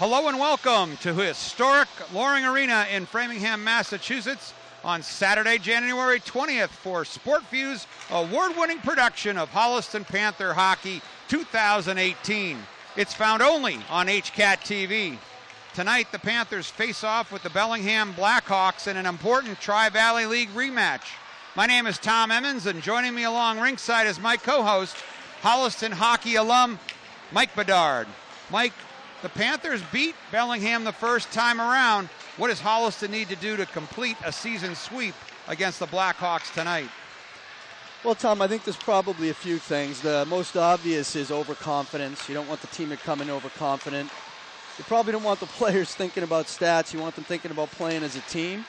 Hello and welcome to historic Loring Arena in Framingham, Massachusetts on Saturday, January 20th for SportView's award-winning production of Holliston Panther Hockey 2018. It's found only on HCAT TV. Tonight, the Panthers face off with the Bellingham Blackhawks in an important Tri-Valley League rematch. My name is Tom Emmons, and joining me along ringside is my co-host, Holliston hockey alum, Mike Bedard. Mike, the Panthers beat Bellingham the first time around. What does Holliston need to do to complete a season sweep against the Blackhawks tonight? Well, Tom, I think there's probably a few things. The most obvious is overconfidence. You don't want the team to come in overconfident. You probably don't want the players thinking about stats. You want them thinking about playing as a team.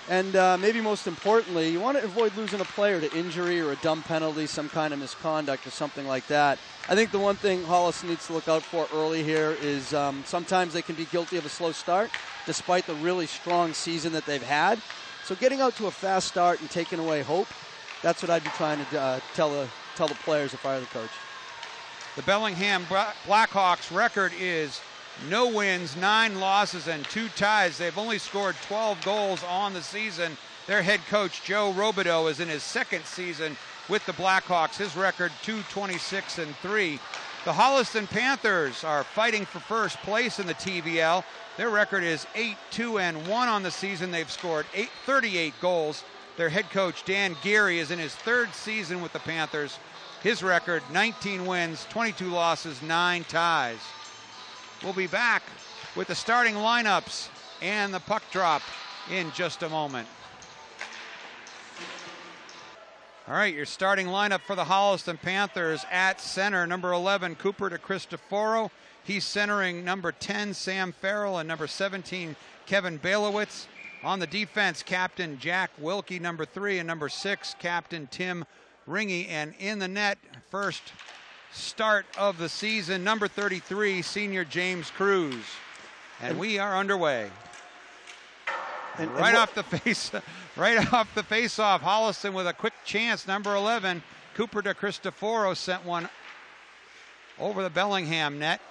And maybe most importantly, you want to avoid losing a player to injury or a dumb penalty, some kind of misconduct or something like that. I think the one thing Holliston needs to look out for early here is sometimes they can be guilty of a slow start, despite the really strong season that they've had. So getting out to a fast start and taking away hope, that's what I'd be trying to tell the players if I were the coach. The Bellingham Blackhawks record is no wins, 9 losses, and 2 ties. They've only scored 12 goals on the season. Their head coach, Joe Robideau, is in his second season with the Blackhawks. His record, 2-26-3. The Holliston Panthers are fighting for first place in the TVL. Their record is 8-2-1 on the season. They've scored 38 goals. Their head coach, Dan Geary, is in his third season with the Panthers. His record, 19 wins, 22 losses, 9 ties. We'll be back with the starting lineups and the puck drop in just a moment. All right, your starting lineup for the Holliston Panthers: at center, number 11, Cooper DeCristoforo. He's centering number 10, Sam Farrell, and number 17, Kevin Bailowitz. On the defense, Captain Jack Wilkie, number 3, and number 6, Captain Tim Ringy. And in the net, first start of the season, number 33, senior James Cruz. And we are underway. Right off the face-off, Holliston with a quick chance. Number 11, Cooper DeCristoforo sent one over the Bellingham net.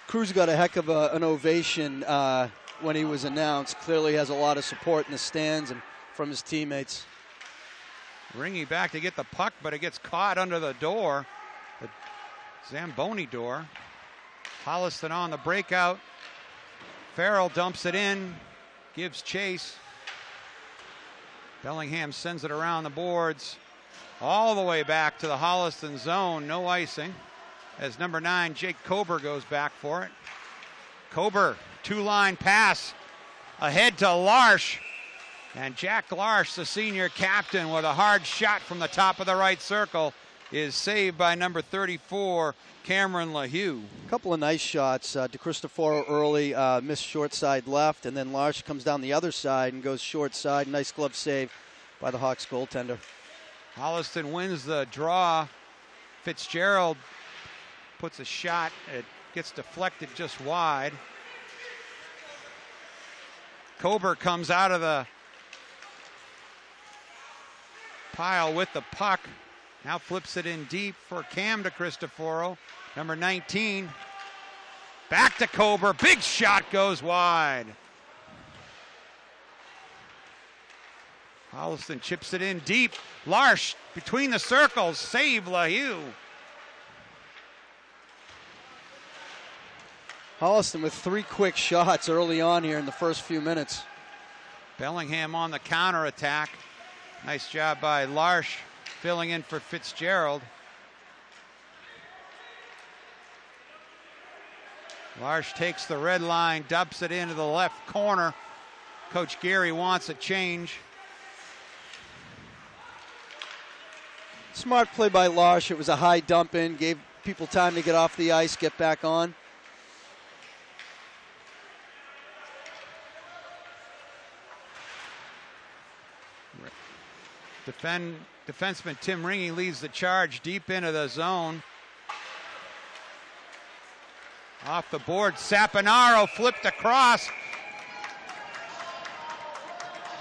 Cruz got a heck of an ovation when he was announced. Clearly has a lot of support in the stands and from his teammates. Ringy back to get the puck, but it gets caught under the door, the Zamboni door. Holliston on the breakout. Farrell dumps it in, gives chase. Bellingham sends it around the boards, all the way back to the Holliston zone. No icing, as number 9, Jake Kober, goes back for it. Kober, 2-line pass, ahead to Larsh. And Jack Larsh, the senior captain, with a hard shot from the top of the right circle, is saved by number 34, Cameron LaHue. A couple of nice shots. DeCristoforo early missed short side left, and then Larsh comes down the other side and goes short side. Nice glove save by the Hawks goaltender. Holliston wins the draw. Fitzgerald puts a shot. It gets deflected just wide. Kober comes out of the pile with the puck. Now flips it in deep for Cam DeCristoforo. Number 19. Back to Kober. Big shot goes wide. Holliston chips it in deep. Larsh between the circles. Save LaHue. Holliston with 3 quick shots early on here in the first few minutes. Bellingham on the counterattack. Nice job by Larsh filling in for Fitzgerald. Larsh takes the red line, dumps it into the left corner. Coach Gary wants a change. Smart play by Larsh. It was a high dump in, gave people time to get off the ice, get back on. Defenseman Tim Ringy leads the charge deep into the zone. Off the board, Saponaro flipped across.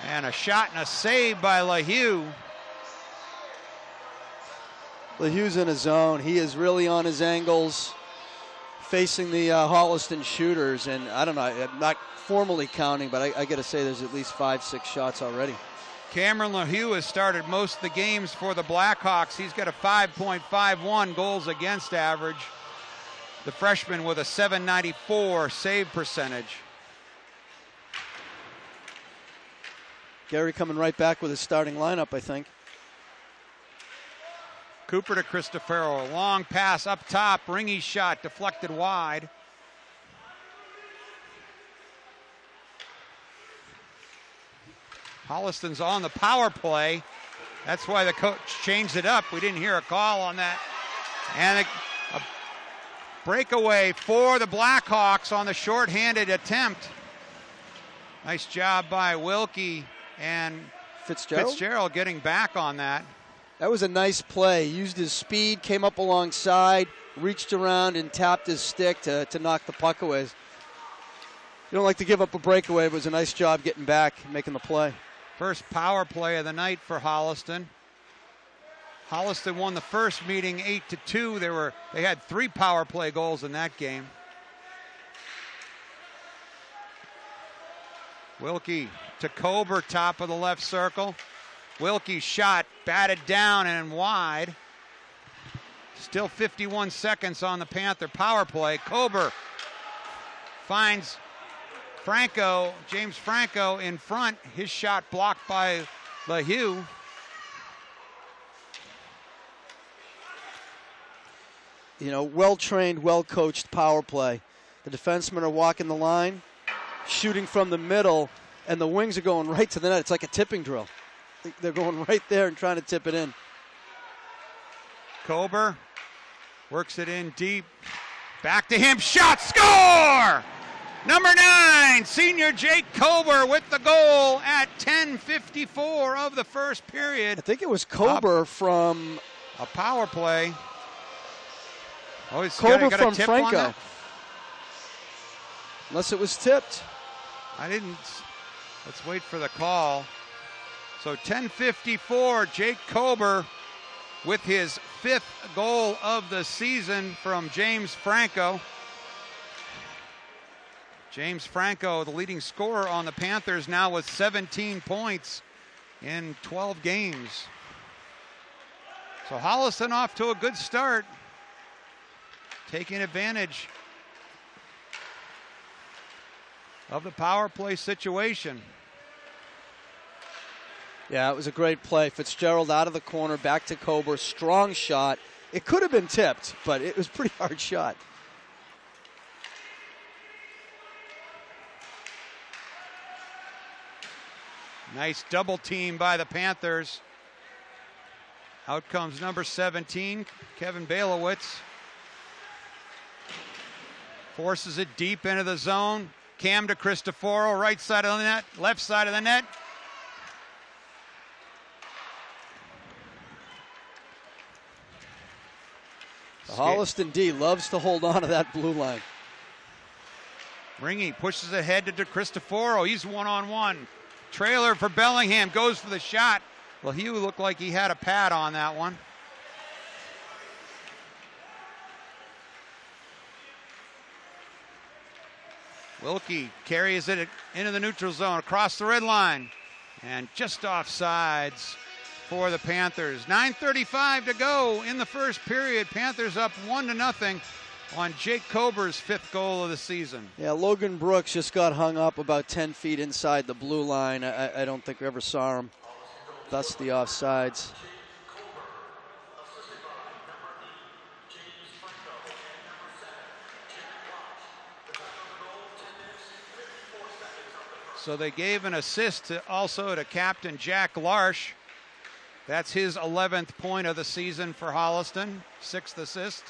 And a shot and a save by LaHue. LaHue's in his zone. He is really on his angles. facing the Holliston shooters, and I don't know, I'm not formally counting, but I got to say there's at least 5-6 shots already. Cameron LaHue has started most of the games for the Blackhawks. He's got a 5.51 goals against average. The freshman with a .794 save percentage. Gary coming right back with his starting lineup, I think. Cooper to Cristoforo. Long pass up top. Ringy shot deflected wide. Holliston's on the power play. That's why the coach changed it up. We didn't hear a call on that. And a breakaway for the Blackhawks on the shorthanded attempt. Nice job by Wilkie and Fitzgerald getting back on that. That was a nice play. He used his speed, came up alongside, reached around and tapped his stick to knock the puck away. You don't like to give up a breakaway, but it was a nice job getting back, making the play. First power play of the night for Holliston. Holliston won the first meeting 8-2. They had 3 power play goals in that game. Wilkie to Kober, top of the left circle. Wilkie shot, batted down and wide. Still 51 seconds on the Panther power play. Kober finds Franco, James Franco in front. His shot blocked by LaHue. You know, well-trained, well-coached power play. The defensemen are walking the line, shooting from the middle, and the wings are going right to the net. It's like a tipping drill. They're going right there and trying to tip it in. Kober works it in deep. Back to him. Shot. Score! Number 9, senior Jake Kober with the goal at 10:54 of the first period. I think it was Kober from a power play. Oh, he's Kober got from a tip Franco. on that? Unless it was tipped. I didn't. Let's wait for the call. So 10:54, Jake Kober with his 5th goal of the season from James Franco. James Franco, the leading scorer on the Panthers, now with 17 points in 12 games. So Holliston off to a good start, taking advantage of the power play situation. Yeah, it was a great play. Fitzgerald out of the corner, back to Kober, strong shot. It could have been tipped, but it was a pretty hard shot. Nice double team by the Panthers. Out comes number 17, Kevin Balowitz. Forces it deep into the zone. Cam to Cristoforo, right side of the net, left side of the net. The Holliston D loves to hold on to that blue line. Ringy pushes ahead to Cristoforo. He's one-on-one. Trailer for Bellingham, goes for the shot. Well, he looked like he had a pad on that one. Wilkie carries it into the neutral zone, across the red line, and just offsides for the Panthers. 9:35 to go in the first period. Panthers up 1-0 on Jake Kober's 5th goal of the season. Yeah, Logan Brooks just got hung up about 10 feet inside the blue line. I don't think we ever saw him. Thus the offsides. So they gave an assist also to Captain Jack Larsh. That's his 11th point of the season for Holliston, 6th assist.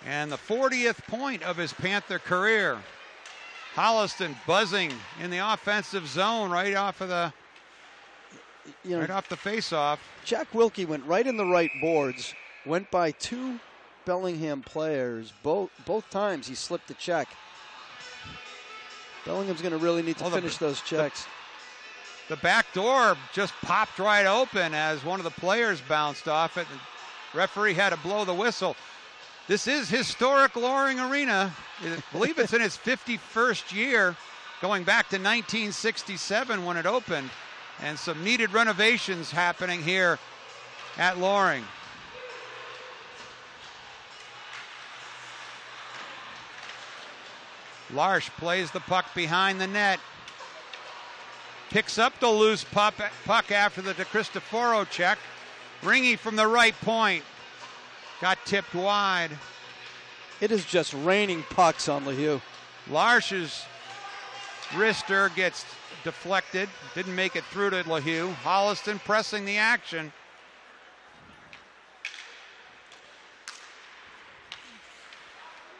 And the 40th point of his Panther career. Holliston buzzing in the offensive zone right off of the right off the face-off. Jack Wilkie went right in the right boards, went by 2 Bellingham players. Both times he slipped the check. Bellingham's going to really need to finish those checks. The back door just popped right open as one of the players bounced off it. The referee had to blow the whistle. This is historic Loring Arena. I believe it's in its 51st year, going back to 1967 when it opened, and some needed renovations happening here at Loring. Larsch plays the puck behind the net. Picks up the loose puck after the De Cristoforo check. Ringy from the right point. Got tipped wide. It is just raining pucks on LaHue. Larsch's wrister gets deflected. Didn't make it through to LaHue. Holliston pressing the action.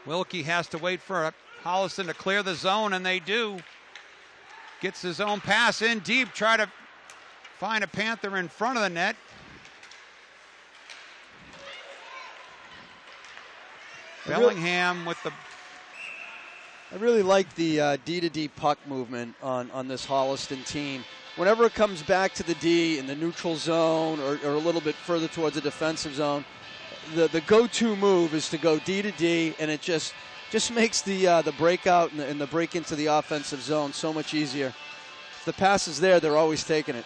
Wilkie has to wait for Holliston to clear the zone, and they do. Gets his own pass in deep. Try to find a Panther in front of the net. Bellingham with the... I really like the D-to-D puck movement on this Holliston team. Whenever it comes back to the D in the neutral zone or a little bit further towards the defensive zone, the go-to move is to go D-to-D, and it just makes the breakout and the break into the offensive zone so much easier. If the pass is there, they're always taking it.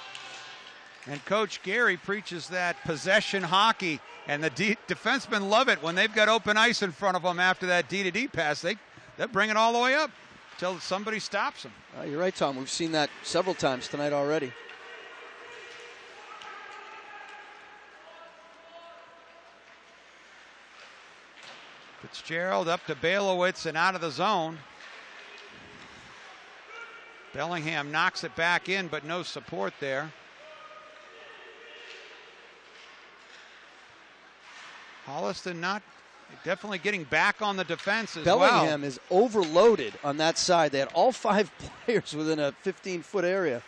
And Coach Gary preaches that possession hockey, and the defensemen love it when they've got open ice in front of them after that D-to-D pass. They'll bring it all the way up until somebody stops them. You're right, Tom. We've seen that several times tonight already. Fitzgerald up to Bailowitz and out of the zone. Bellingham knocks it back in, but no support there. Holliston definitely getting back on the defense as Bellingham is overloaded on that side. They had all 5 players within a 15-foot area.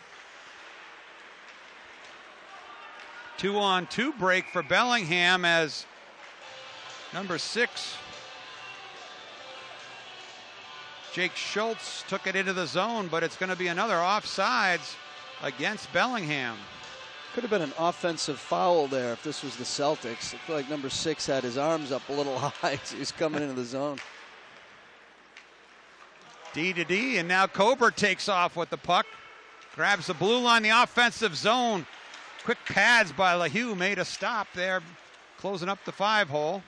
2-on-2 break for Bellingham as number 6, Jake Schultz, took it into the zone, but it's going to be another offsides against Bellingham. Could have been an offensive foul there if this was the Celtics. I feel like number 6 had his arms up a little high as he was coming into the zone. D-to-D, and now Kober takes off with the puck. Grabs the blue line, the offensive zone. Quick pads by LaHue made a stop there, closing up the 5-hole.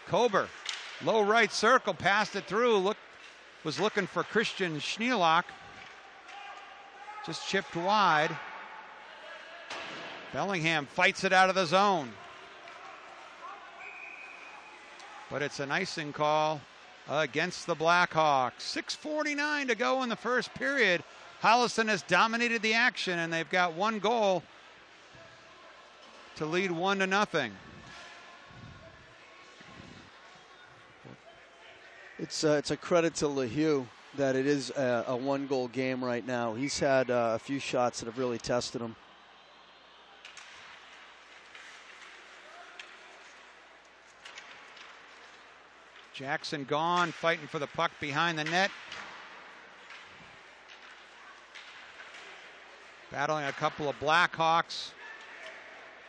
Kober, low right circle, passed it through. Was looking for Christian Schneelock. Just chipped wide. Bellingham fights it out of the zone. But it's an icing call against the Blackhawks. 6:49 to go in the first period. Holliston has dominated the action, and they've got 1 goal to lead 1-0. It's a credit to LaHue that it is a 1-goal game right now. He's had a few shots that have really tested him. Jackson gone, fighting for the puck behind the net. Battling a couple of Blackhawks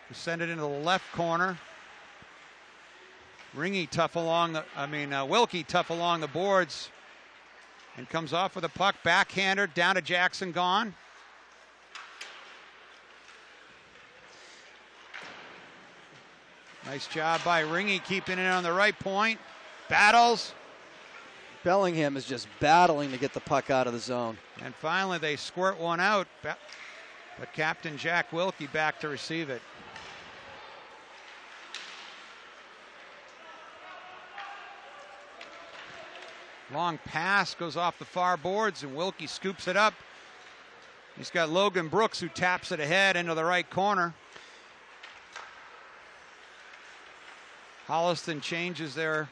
who send it into the left corner. Wilkie tough along the boards and comes off with a puck. Backhander down to Jackson, gone. Nice job by Ringy keeping it on the right point. Battles. Bellingham is just battling to get the puck out of the zone. And finally they squirt one out, but Captain Jack Wilkie back to receive it. Long pass goes off the far boards, and Wilkie scoops it up. He's got Logan Brooks, who taps it ahead into the right corner. Holliston changes their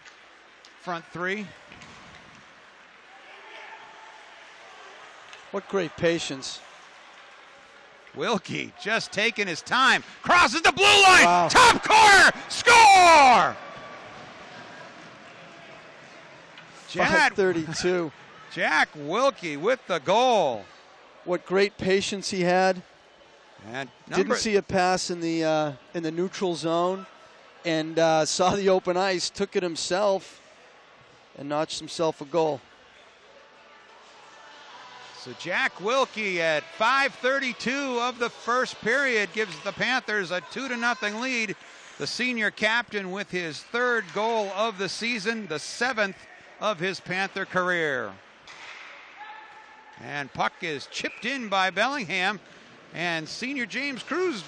front 3. What great patience. Wilkie just taking his time. Crosses the blue line. Wow. Top corner. Score! 5:32. Jack Wilkie with the goal. What great patience he had. And didn't see a pass in the neutral zone, and saw the open ice, took it himself, and notched himself a goal. So Jack Wilkie at 5:32 of the first period gives the Panthers a 2-0 lead. The senior captain with his third goal of the season, the seventh of his Panther career. And puck is chipped in by Bellingham, and senior James Krauss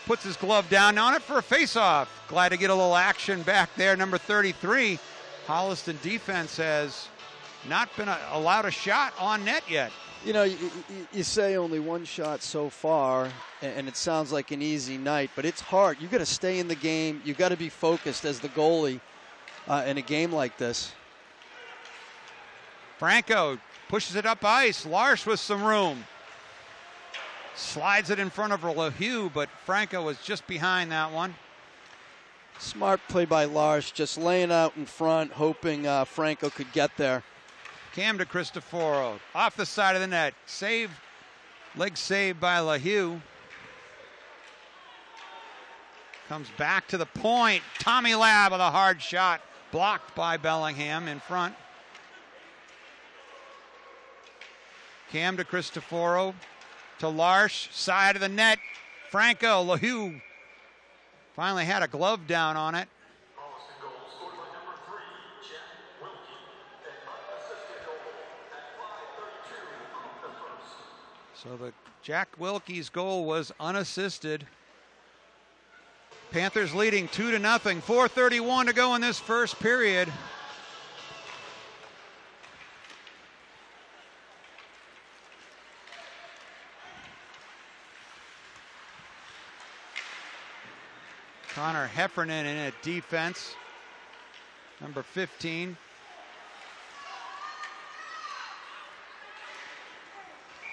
puts his glove down on it for a face-off. Glad to get a little action back there, number 33. Holliston defense has not been allowed a shot on net yet. You know, you say only one shot so far, and it sounds like an easy night, but it's hard. You got to stay in the game. You got to be focused as the goalie in a game like this. Franco pushes it up ice. Larsh with some room. Slides it in front of LaHue, but Franco was just behind that one. Smart play by Larsh, just laying out in front, hoping Franco could get there. Cam to Cristoforo, off the side of the net. Save, leg save by LaHue. Comes back to the point. Tommy Labb with a hard shot, blocked by Bellingham in front. Cam to Cristoforo, to Larsh, side of the net. Franco, LaHue finally had a glove down on it. So the Jack Wilkie's goal was unassisted. Panthers leading 2-0. 4:31 to go in this first period. Connor Heffernan in at defense, number 15.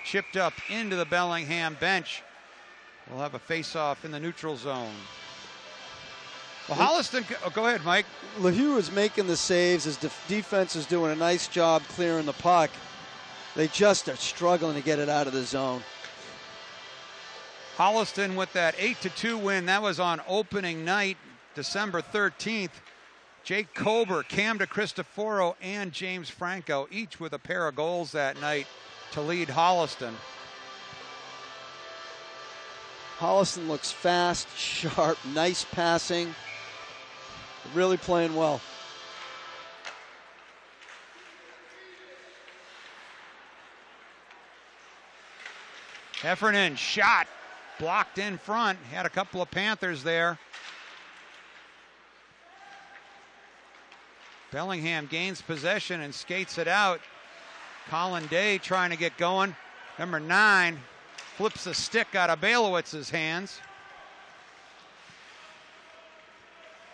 Chipped up into the Bellingham bench. We'll have a face-off in the neutral zone. Well, Holliston, go ahead, Mike. LaHue is making the saves. His defense is doing a nice job clearing the puck. They just are struggling to get it out of the zone. Holliston with that 8-2 win. That was on opening night, December 13th. Jake Colbert, Cam de Cristoforo, and James Franco, each with a pair of goals that night to lead Holliston. Holliston looks fast, sharp, nice passing. Really playing well. Heffernan shot, blocked in front. Had a couple of Panthers there. Bellingham gains possession and skates it out. Colin Day trying to get going. Number 9 flips a stick out of Bailowitz's hands.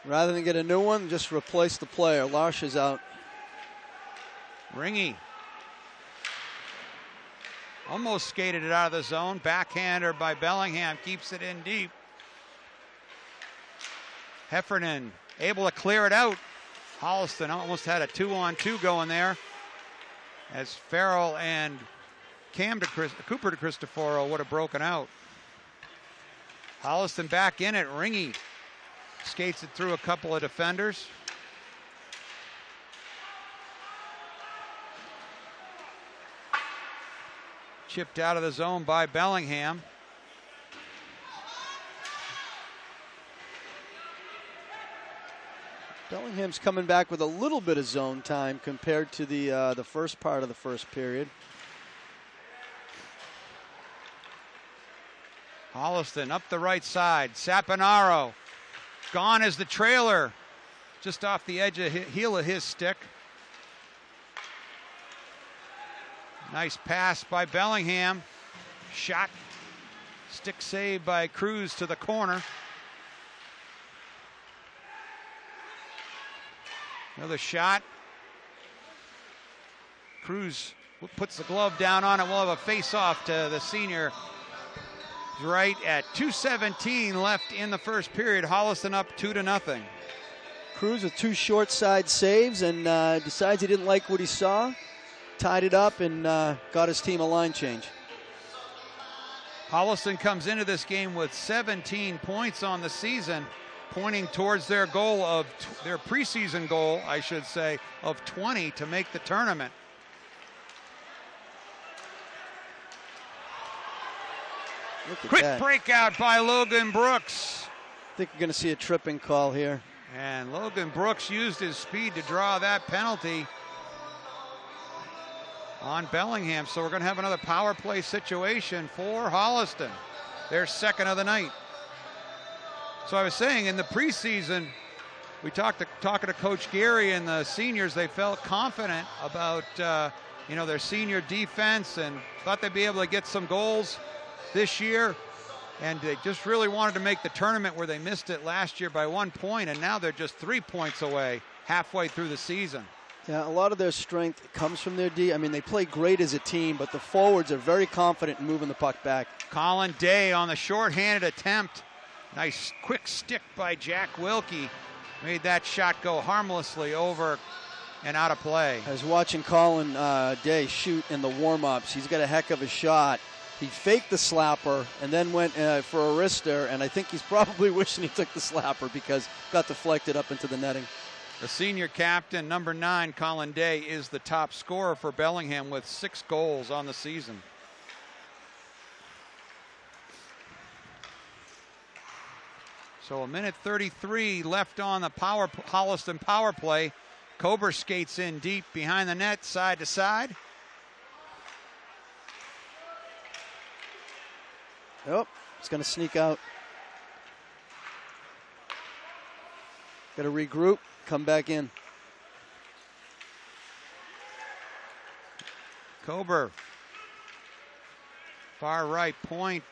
Rather than get a new one, just replace the player. Larsh is out. Ringy almost skated it out of the zone. Backhander by Bellingham keeps it in deep. Heffernan able to clear it out. Holliston almost had a 2-on-2 going there, as Farrell and Cooper de Cristoforo would have broken out. Holliston back in it. Ringy skates it through a couple of defenders. Chipped out of the zone by Bellingham. Bellingham's coming back with a little bit of zone time compared to the first part of the first period. Holliston up the right side. Saponaro. Gone is the trailer. Just off the edge of heel of his stick. Nice pass by Bellingham. Shot. Stick save by Krauss to the corner. Another shot. Krauss puts the glove down on it. We'll have a face-off to the senior. Right at 2:17 left in the first period. Holliston up 2-0. Krauss with 2 short side saves and decides he didn't like what he saw. Tied it up and got his team a line change. Holliston comes into this game with 17 points on the season. pointing towards their goal of their preseason goal, I should say, of 20 to make the tournament. Quick breakout by Logan Brooks. I think we're going to see a tripping call here. And Logan Brooks used his speed to draw that penalty on Bellingham. So we're going to have another power play situation for Holliston, their second of the night. So I was saying in the preseason, we talking to Coach Gary and the seniors, they felt confident about their senior defense and thought they'd be able to get some goals this year. And they just really wanted to make the tournament where they missed it last year by 1 point, and now they're just 3 points away halfway through the season. Yeah, a lot of their strength comes from their D. I mean, they play great as a team, but the forwards are very confident in moving the puck back. Colin Day on the shorthanded attempt. Nice quick stick by Jack Wilkie. Made that shot go harmlessly over and out of play. I was watching Colin Day shoot in the warm-ups. He's got a heck of a shot. He faked the slapper and then went for a wrister, and I think he's probably wishing he took the slapper because it got deflected up into the netting. The senior captain, number 9, Colin Day, is the top scorer for Bellingham with 6 goals on the season. So a minute 33 left on the Holliston power play. Kober skates in deep behind the net, side to side. Oh, it's going to sneak out. Got to regroup, come back in. Kober, far right point,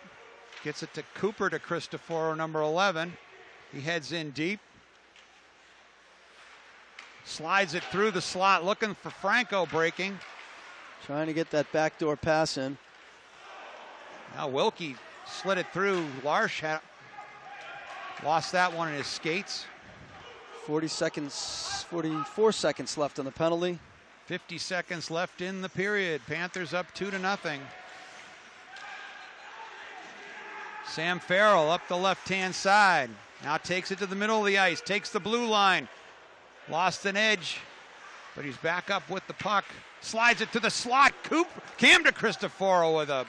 gets it to Cooper to Cristoforo, number 11. He heads in deep. Slides it through the slot, looking for Franco breaking. Trying to get that backdoor pass in. Now Wilkie slid it through. Larsh lost that one in his skates. 44 seconds left on the penalty. 50 seconds left in the period. Panthers up 2-0. Sam Farrell up the left-hand side. Now takes it to the middle of the ice. Takes the blue line. Lost an edge, but he's back up with the puck. Slides it to the slot. Cam to Cristoforo with a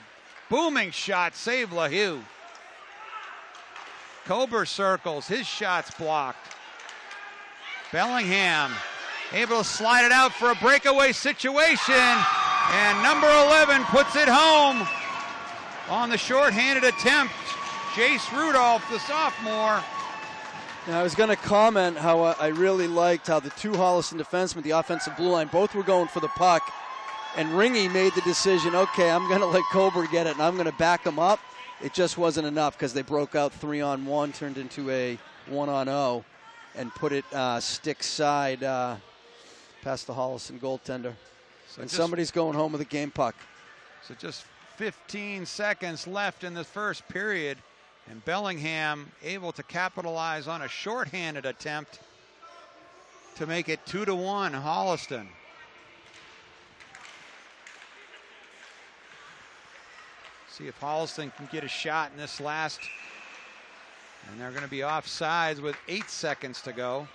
booming shot. Save LaHue. Kober circles. His shot's blocked. Bellingham able to slide it out for a breakaway situation. And number 11 puts it home on the shorthanded attempt. Jace Rudolph, the sophomore. Now, I was going to comment how I really liked how the two Holliston defensemen, the offensive blue line, both were going for the puck. And Ringy made the decision, okay, I'm going to let Kober get it, and I'm going to back him up. It just wasn't enough because they broke out 3-on-1, turned into a 1-on-0, and put it stick side past the Holliston goaltender. So and somebody's going home with a game puck. So just 15 seconds left in the first period. And Bellingham able to capitalize on a shorthanded attempt to make it 2-1 Holliston. See if Holliston can get a shot in this last. And they're going to be offsides with 8 seconds to go.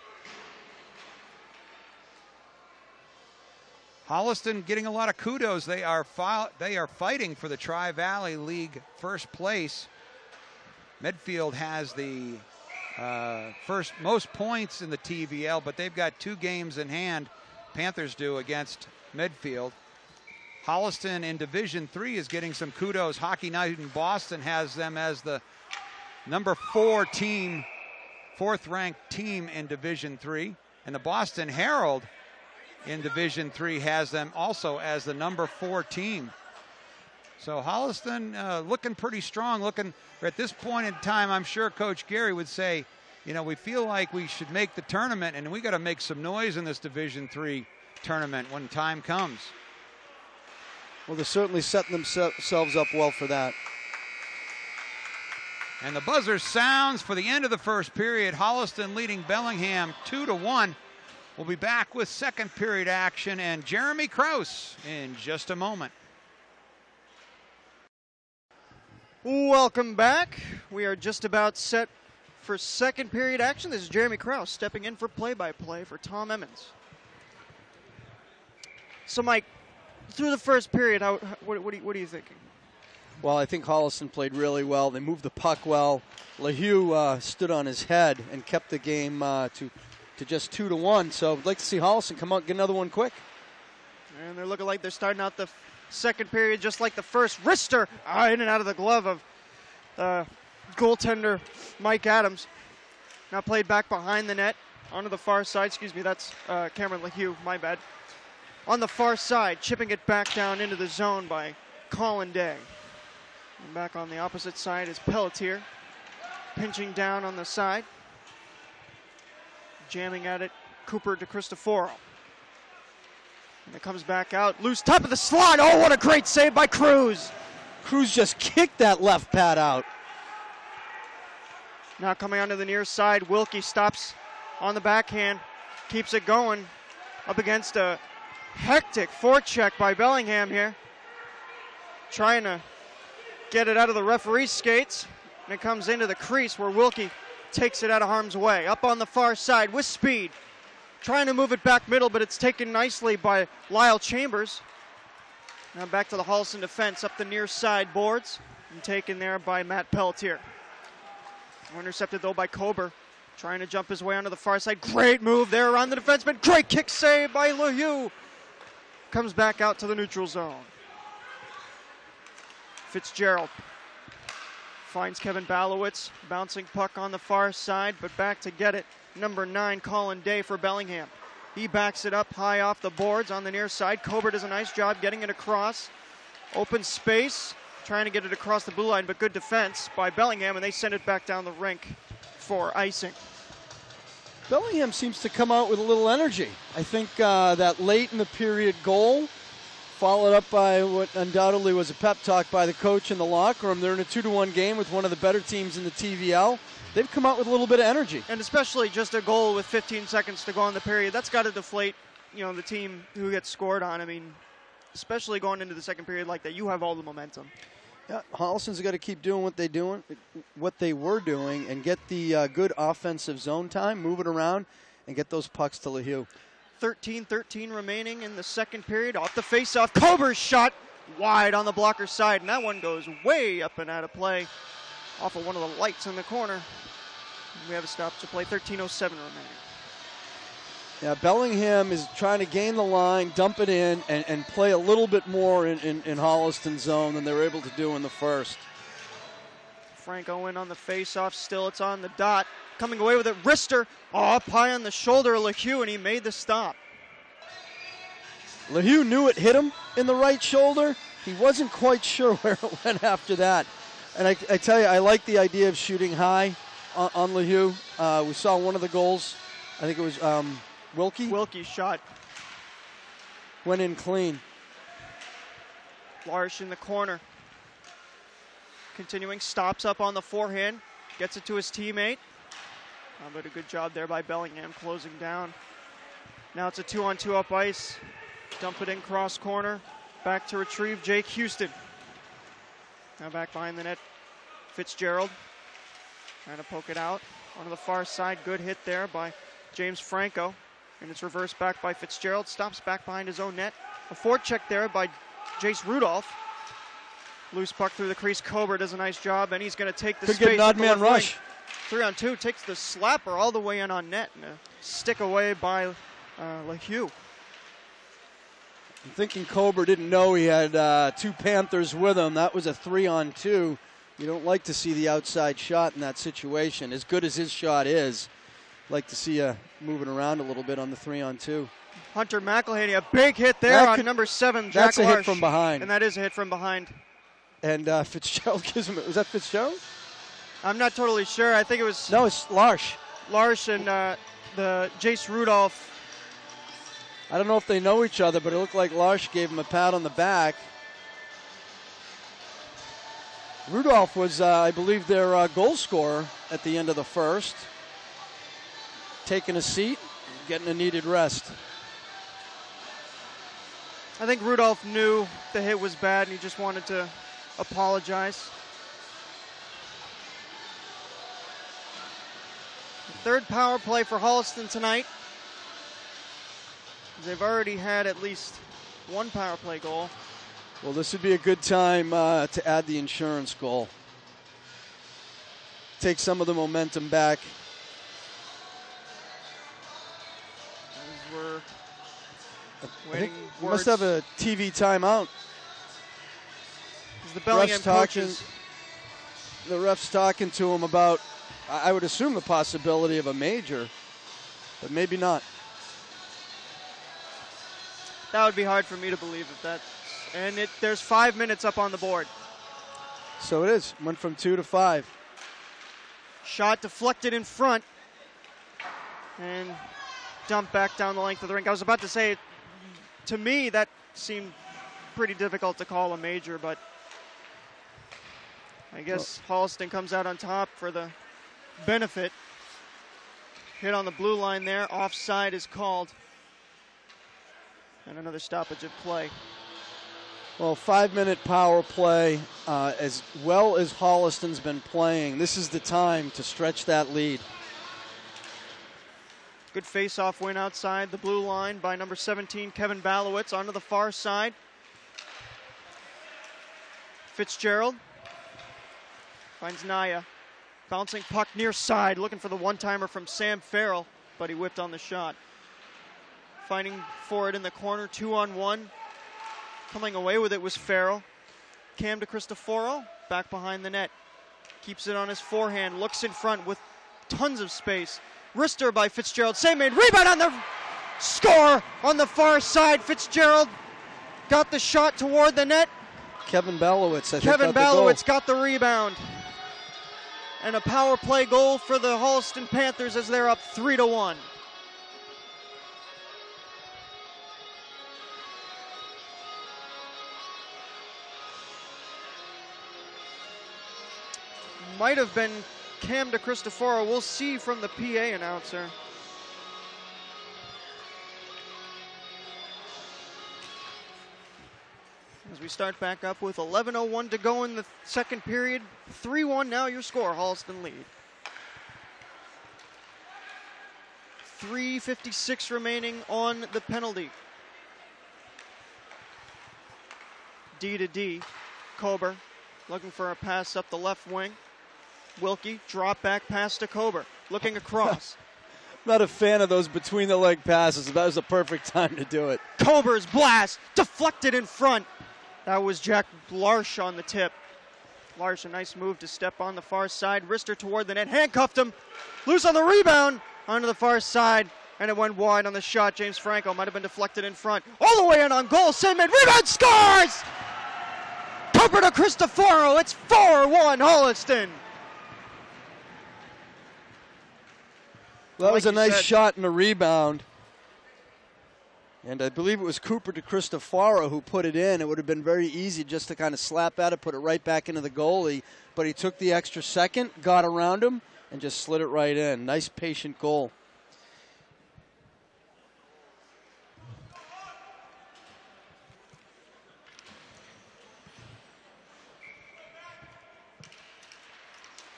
Holliston getting a lot of kudos. They are fighting for the Tri-Valley League first place. Medfield has the first most points in the TVL, but they've got 2 games in hand. Panthers do against Medfield. Holliston in Division III is getting some kudos. Hockey Night in Boston has them as the number 4 team, 4th-ranked team in Division III. And the Boston Herald in Division III has them also as the number 4 team. So Holliston looking pretty strong. Looking at this point in time, I'm sure Coach Gary would say, you know, we feel like we should make the tournament, and we got to make some noise in this Division III tournament when time comes. Well, they're certainly setting themselves up well for that. And the buzzer sounds for the end of the first period. Holliston leading Bellingham 2-1. We'll be back with second period action and Jeremy Krauss in just a moment. Welcome back. We are just about set for second period action. This is Jeremy Krauss stepping in for play-by-play for Tom Emmons. So, Mike, through the first period, what are you thinking? Well, I think Holliston played really well. They moved the puck well. LeHue stood on his head and kept the game to just 2-1. So I'd like to see Holliston come out and get another one quick. And they're looking like they're starting out the second period just like the first. Wrister in and out of the glove of goaltender Mike Adams. Now played back behind the net onto the far side. Excuse me, that's Cameron LeHue, my bad. On the far side, chipping it back down into the zone by Colin Day. And back on the opposite side is Pelletier, pinching down on the side. Jamming at it, Cooper to Cristoforo. And it comes back out, loose top of the slot. Oh, what a great save by Cruz. Cruz just kicked that left pad out. Now coming onto the near side, Wilkie stops on the backhand, keeps it going up against a hectic forecheck by Bellingham here. Trying to get it out of the referee's skates, and it comes into the crease where Wilkie takes it out of harm's way. Up on the far side with speed, trying to move it back middle, but it's taken nicely by Lyle Chambers. Now back to the Holliston defense, up the near side boards, and taken there by Matt Pelletier. Intercepted though by Kober, trying to jump his way onto the far side. Great move there around the defenseman. Great kick save by LeHue. Comes back out to the neutral zone. Fitzgerald finds Kevin Balowitz, bouncing puck on the far side, but back to get it. Number 9, Colin Day for Bellingham. He backs it up high off the boards on the near side. Kober does a nice job getting it across. Open space, trying to get it across the blue line, but good defense by Bellingham, and they send it back down the rink for icing. Bellingham seems to come out with a little energy. I think that late in the period goal, followed up by what undoubtedly was a pep talk by the coach in the locker room. They're in a 2-1 game with one of the better teams in the TVL. They've come out with a little bit of energy. And especially just a goal with 15 seconds to go in the period. That's got to deflate, the team who gets scored on. I mean, especially going into the second period like that, you have all the momentum. Yeah, Holliston's got to keep doing what they were doing, and get the good offensive zone time, move it around, and get those pucks to LeHue. 13-13 remaining in the second period. Off the faceoff, Kober's shot wide on the blocker side, and that one goes way up and out of play off of one of the lights in the corner. We have a stop to play, 13:07 remaining. Yeah, Bellingham is trying to gain the line, dump it in, and play a little bit more in Holliston's zone than they were able to do in the first. Franco in on the faceoff, still it's on the dot. Coming away with it, Wrister, up high on the shoulder of LeHue, and he made the stop. LeHue knew it hit him in the right shoulder. He wasn't quite sure where it went after that. And I tell you, I like the idea of shooting high on LeHue. We saw one of the goals, I think it was Wilkie. Wilkie's shot. Went in clean. Larsh in the corner. Continuing, stops up on the forehand, gets it to his teammate. But a good job there by Bellingham closing down. Now it's a 2-on-2 up ice. Dump it in cross corner. Back to retrieve Jake Houston. Now back behind the net, Fitzgerald. Trying to poke it out onto the far side. Good hit there by James Franco. And it's reversed back by Fitzgerald. Stops back behind his own net. A forecheck there by Jace Rudolph. Loose puck through the crease. Kober does a nice job, and he's going to take the Could space. Get an odd man rush. 3-on-2, takes the slapper all the way in on net, and a stick away by LeHue. I'm thinking Kober didn't know he had two Panthers with him. That was a 3-on-2. You don't like to see the outside shot in that situation. As good as his shot is, like to see moving around a little bit on the 3-on-2. Hunter McElhaney, a big hit there on number 7, Jack That's a Larsh. hit from behind. And that is a hit from behind. And Fitzgerald gives him, was that Fitzgerald? I'm not totally sure. I think it was... No, it's Larsh. Larsh and the Jace Rudolph. I don't know if they know each other, but it looked like Larsh gave him a pat on the back. Rudolph was, I believe, their goal scorer at the end of the first. Taking a seat, getting a needed rest. I think Rudolph knew the hit was bad and he just wanted to apologize. Third power play for Holliston tonight. They've already had at least one power play goal. Well, this would be a good time to add the insurance goal. Take some of the momentum back. As we're I waiting think we must have a TV timeout. As the Bellingham coaches. The ref's talking to him about, I would assume, the possibility of a major, but maybe not. That would be hard for me to believe if that. And there's 5 minutes up on the board. So it is. Went from 2 to 5. Shot deflected in front and dumped back down the length of the rink. I was about to say, to me, that seemed pretty difficult to call a major, but I guess Holliston comes out on top for the benefit. Hit on the blue line there. Offside is called. And another stoppage of play. Well, 5-minute power play, as well as Holliston's been playing, this is the time to stretch that lead. Good face-off win outside the blue line by number 17, Kevin Balowitz, onto the far side. Fitzgerald finds Naya. Bouncing puck near side, looking for the one-timer from Sam Farrell, but he whipped on the shot. Fighting for it in the corner, 2-on-1. Coming away with it was Farrell. Cam DeCristoforo, back behind the net. Keeps it on his forehand, looks in front with tons of space. Wrister by Fitzgerald, save made, rebound on the score on the far side. Fitzgerald got the shot toward the net. Kevin Balowitz, I think, Kevin Balowitz got the rebound. And a power play goal for the Holliston Panthers as they're up 3-1. Might have been Cam DeCristoforo. We'll see from the PA announcer. As we start back up with 11:01 to go in the second period. 3-1 now your score, Holliston lead. 3:56 remaining on the penalty. D to D. Kober looking for a pass up the left wing. Wilkie, drop back pass to Kober, looking across. Not a fan of those between the leg passes. That was the perfect time to do it. Kober's blast, deflected in front. That was Jack Larsh on the tip. Larsh, a nice move to step on the far side. Wrister toward the net, handcuffed him. Loose on the rebound, onto the far side, and it went wide on the shot. James Franco might have been deflected in front. All the way in on goal, Sandman, rebound, scores! Kober to Cristoforo, it's 4-1 Holliston. Well, that was a nice shot and a rebound. And I believe it was Cooper DeCristofaro who put it in. It would have been very easy just to kind of slap at it, put it right back into the goalie. But he took the extra second, got around him, and just slid it right in. Nice, patient goal.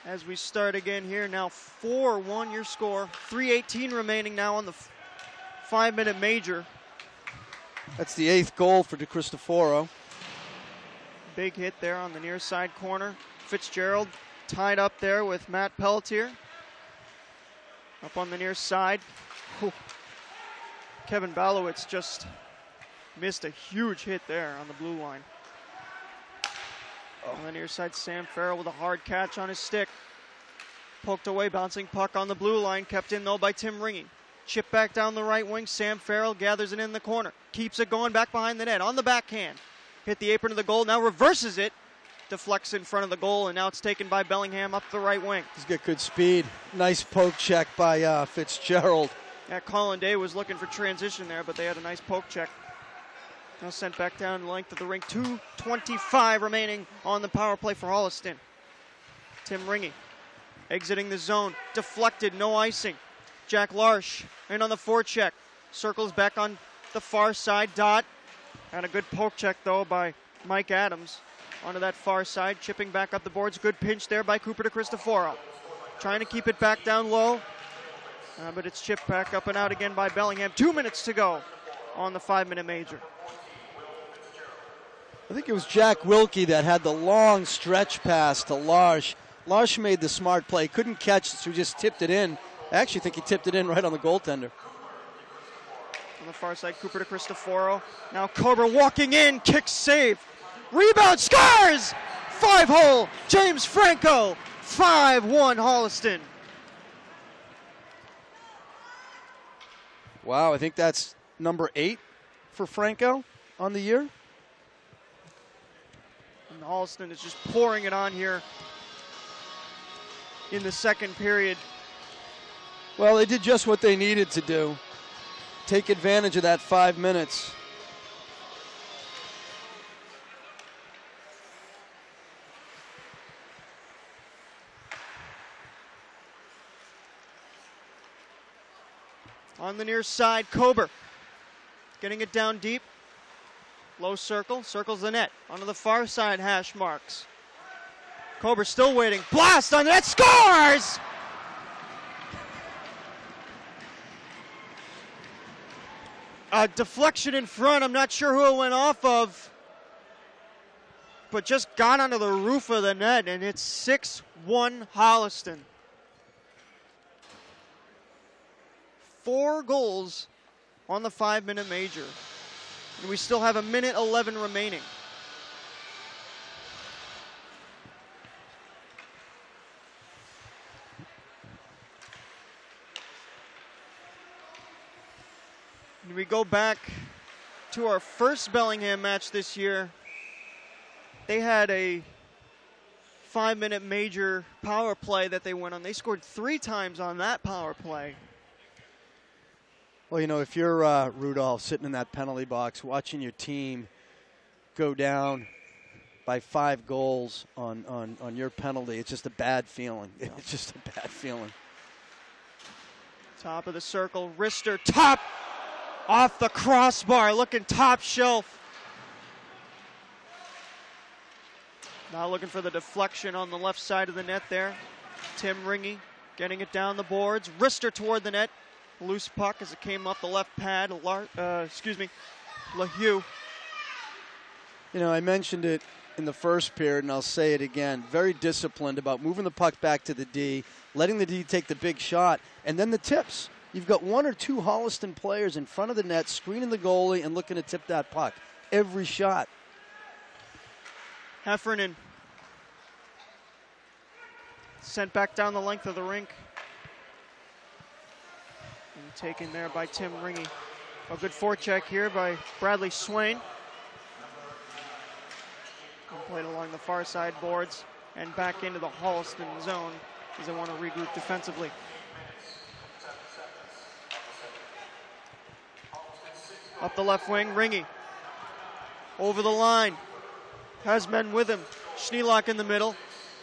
As we start again here, now 4-1 your score. 3:18 remaining now on the 5-minute major. That's the 8th goal for DeCristofaro. Big hit there on the near side corner. Fitzgerald tied up there with Matt Pelletier. Up on the near side. Whew. Kevin Balowitz just missed a huge hit there on the blue line. On the near side, Sam Farrell with a hard catch on his stick. Poked away, bouncing puck on the blue line. Kept in, though, by Tim Ringy. Chip back down the right wing. Sam Farrell gathers it in the corner. Keeps it going back behind the net. On the backhand. Hit the apron of the goal. Now reverses it. Deflects in front of the goal, and now it's taken by Bellingham up the right wing. He's got good speed. Nice poke check by Fitzgerald. Yeah, Colin Day was looking for transition there, but they had a nice poke check. Now sent back down the length of the rink. 2:25 remaining on the power play for Holliston. Tim Ringy exiting the zone. Deflected, no icing. Jack Larsh in on the forecheck. Circles back on the far side. Dot. And a good poke check, though, by Mike Adams onto that far side. Chipping back up the boards. Good pinch there by Cooper DeCristofaro. Trying to keep it back down low. But it's chipped back up and out again by Bellingham. 2 minutes to go on the 5-minute major. I think it was Jack Wilkie that had the long stretch pass to Larsh. Larsh made the smart play. Couldn't catch it, so he just tipped it in. I actually think he tipped it in right on the goaltender. On the far side, Cooper to Cristoforo. Now Kober walking in, kick save. Rebound, scores! 5-hole, James Franco. 5-1 Holliston. Wow, I think that's number 8 for Franco on the year. And Holliston is just pouring it on here in the second period. Well, they did just what they needed to do. Take advantage of that 5 minutes. On the near side, Kober getting it down deep. Low circle, circles the net. Onto the far side, hash marks. Kober still waiting. Blast on the net, scores! A deflection in front. I'm not sure who it went off of, but just got onto the roof of the net, and it's 6-1 Holliston. 4 goals on the 5-minute major. And we still have 1:11 remaining. And we go back to our first Bellingham match this year. They had a 5-minute major power play that they went on. They scored 3 times on that power play. Well, you know, if you're Rudolph sitting in that penalty box watching your team go down by 5 goals on your penalty, it's just a bad feeling. Yeah. It's just a bad feeling. Top of the circle, wrister, top off the crossbar, looking top shelf. Now looking for the deflection on the left side of the net there. Tim Ringy getting it down the boards, wrister toward the net. Loose puck as it came up the left pad. LaHue. You know, I mentioned it in the first period, and I'll say it again. Very disciplined about moving the puck back to the D, letting the D take the big shot, and then the tips. You've got 1 or 2 Holliston players in front of the net, screening the goalie and looking to tip that puck. Every shot. Heffernan sent back down the length of the rink. And taken there by Tim Ringy. A good forecheck here by Bradley Swain. And played along the far side boards and back into the Holliston zone as they want to regroup defensively. Up the left wing, Ringy. Over the line. Has men with him. Schneelock in the middle.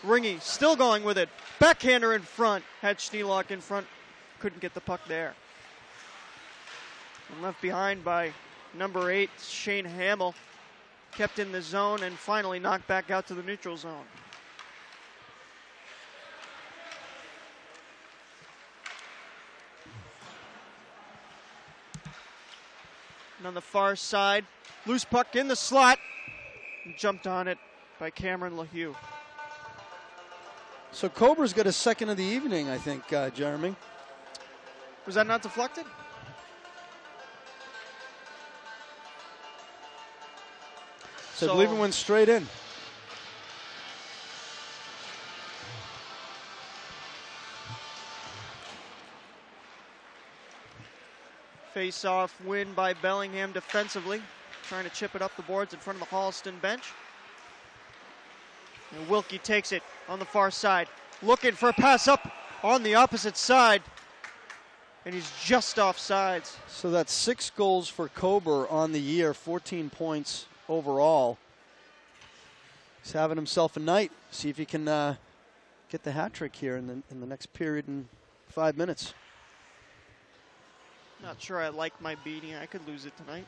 Ringy still going with it. Backhander in front. Had Schneelock in front. Couldn't get the puck there. And left behind by number 8, Shane Hamill. Kept in the zone and finally knocked back out to the neutral zone. And on the far side, loose puck in the slot. Jumped on it by Cameron LaHue. So Kober's got a second of the evening, I think, Jeremy. Was that not deflected? So I believe it went straight in. Face-off win by Bellingham defensively. Trying to chip it up the boards in front of the Holliston bench. And Wilkie takes it on the far side. Looking for a pass up on the opposite side. And he's just off sides. So that's 6 goals for Kober on the year, 14 points overall. He's having himself a night. See if he can get the hat trick here in the next period in 5 minutes. Not sure I like my beating. I could lose it tonight.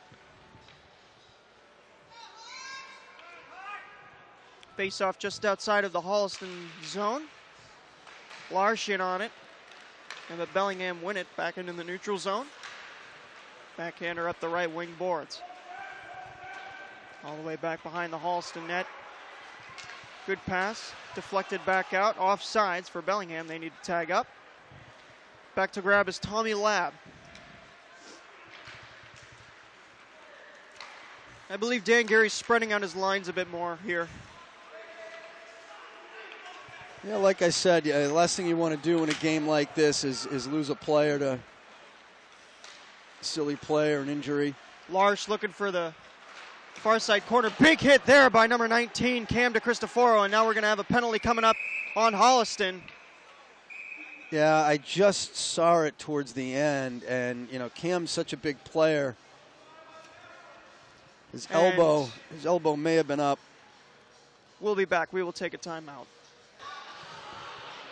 Face off just outside of the Holliston zone. Larsh in on it. And the Bellingham win it back into the neutral zone. Backhander up the right wing boards. All the way back behind the Holliston net. Good pass. Deflected back out. Offsides for Bellingham. They need to tag up. Back to grab is Tommy Labb. I believe Dan Gary's spreading out his lines a bit more here. Yeah, like I said, the last thing you want to do in a game like this is lose a player to silly play or an injury. Larsh looking for the far side corner. Big hit there by number 19, Cam DeCristoforo, and now we're going to have a penalty coming up on Holliston. Yeah, I just saw it towards the end, and Cam's such a big player. His elbow may have been up. We'll be back. We will take a timeout.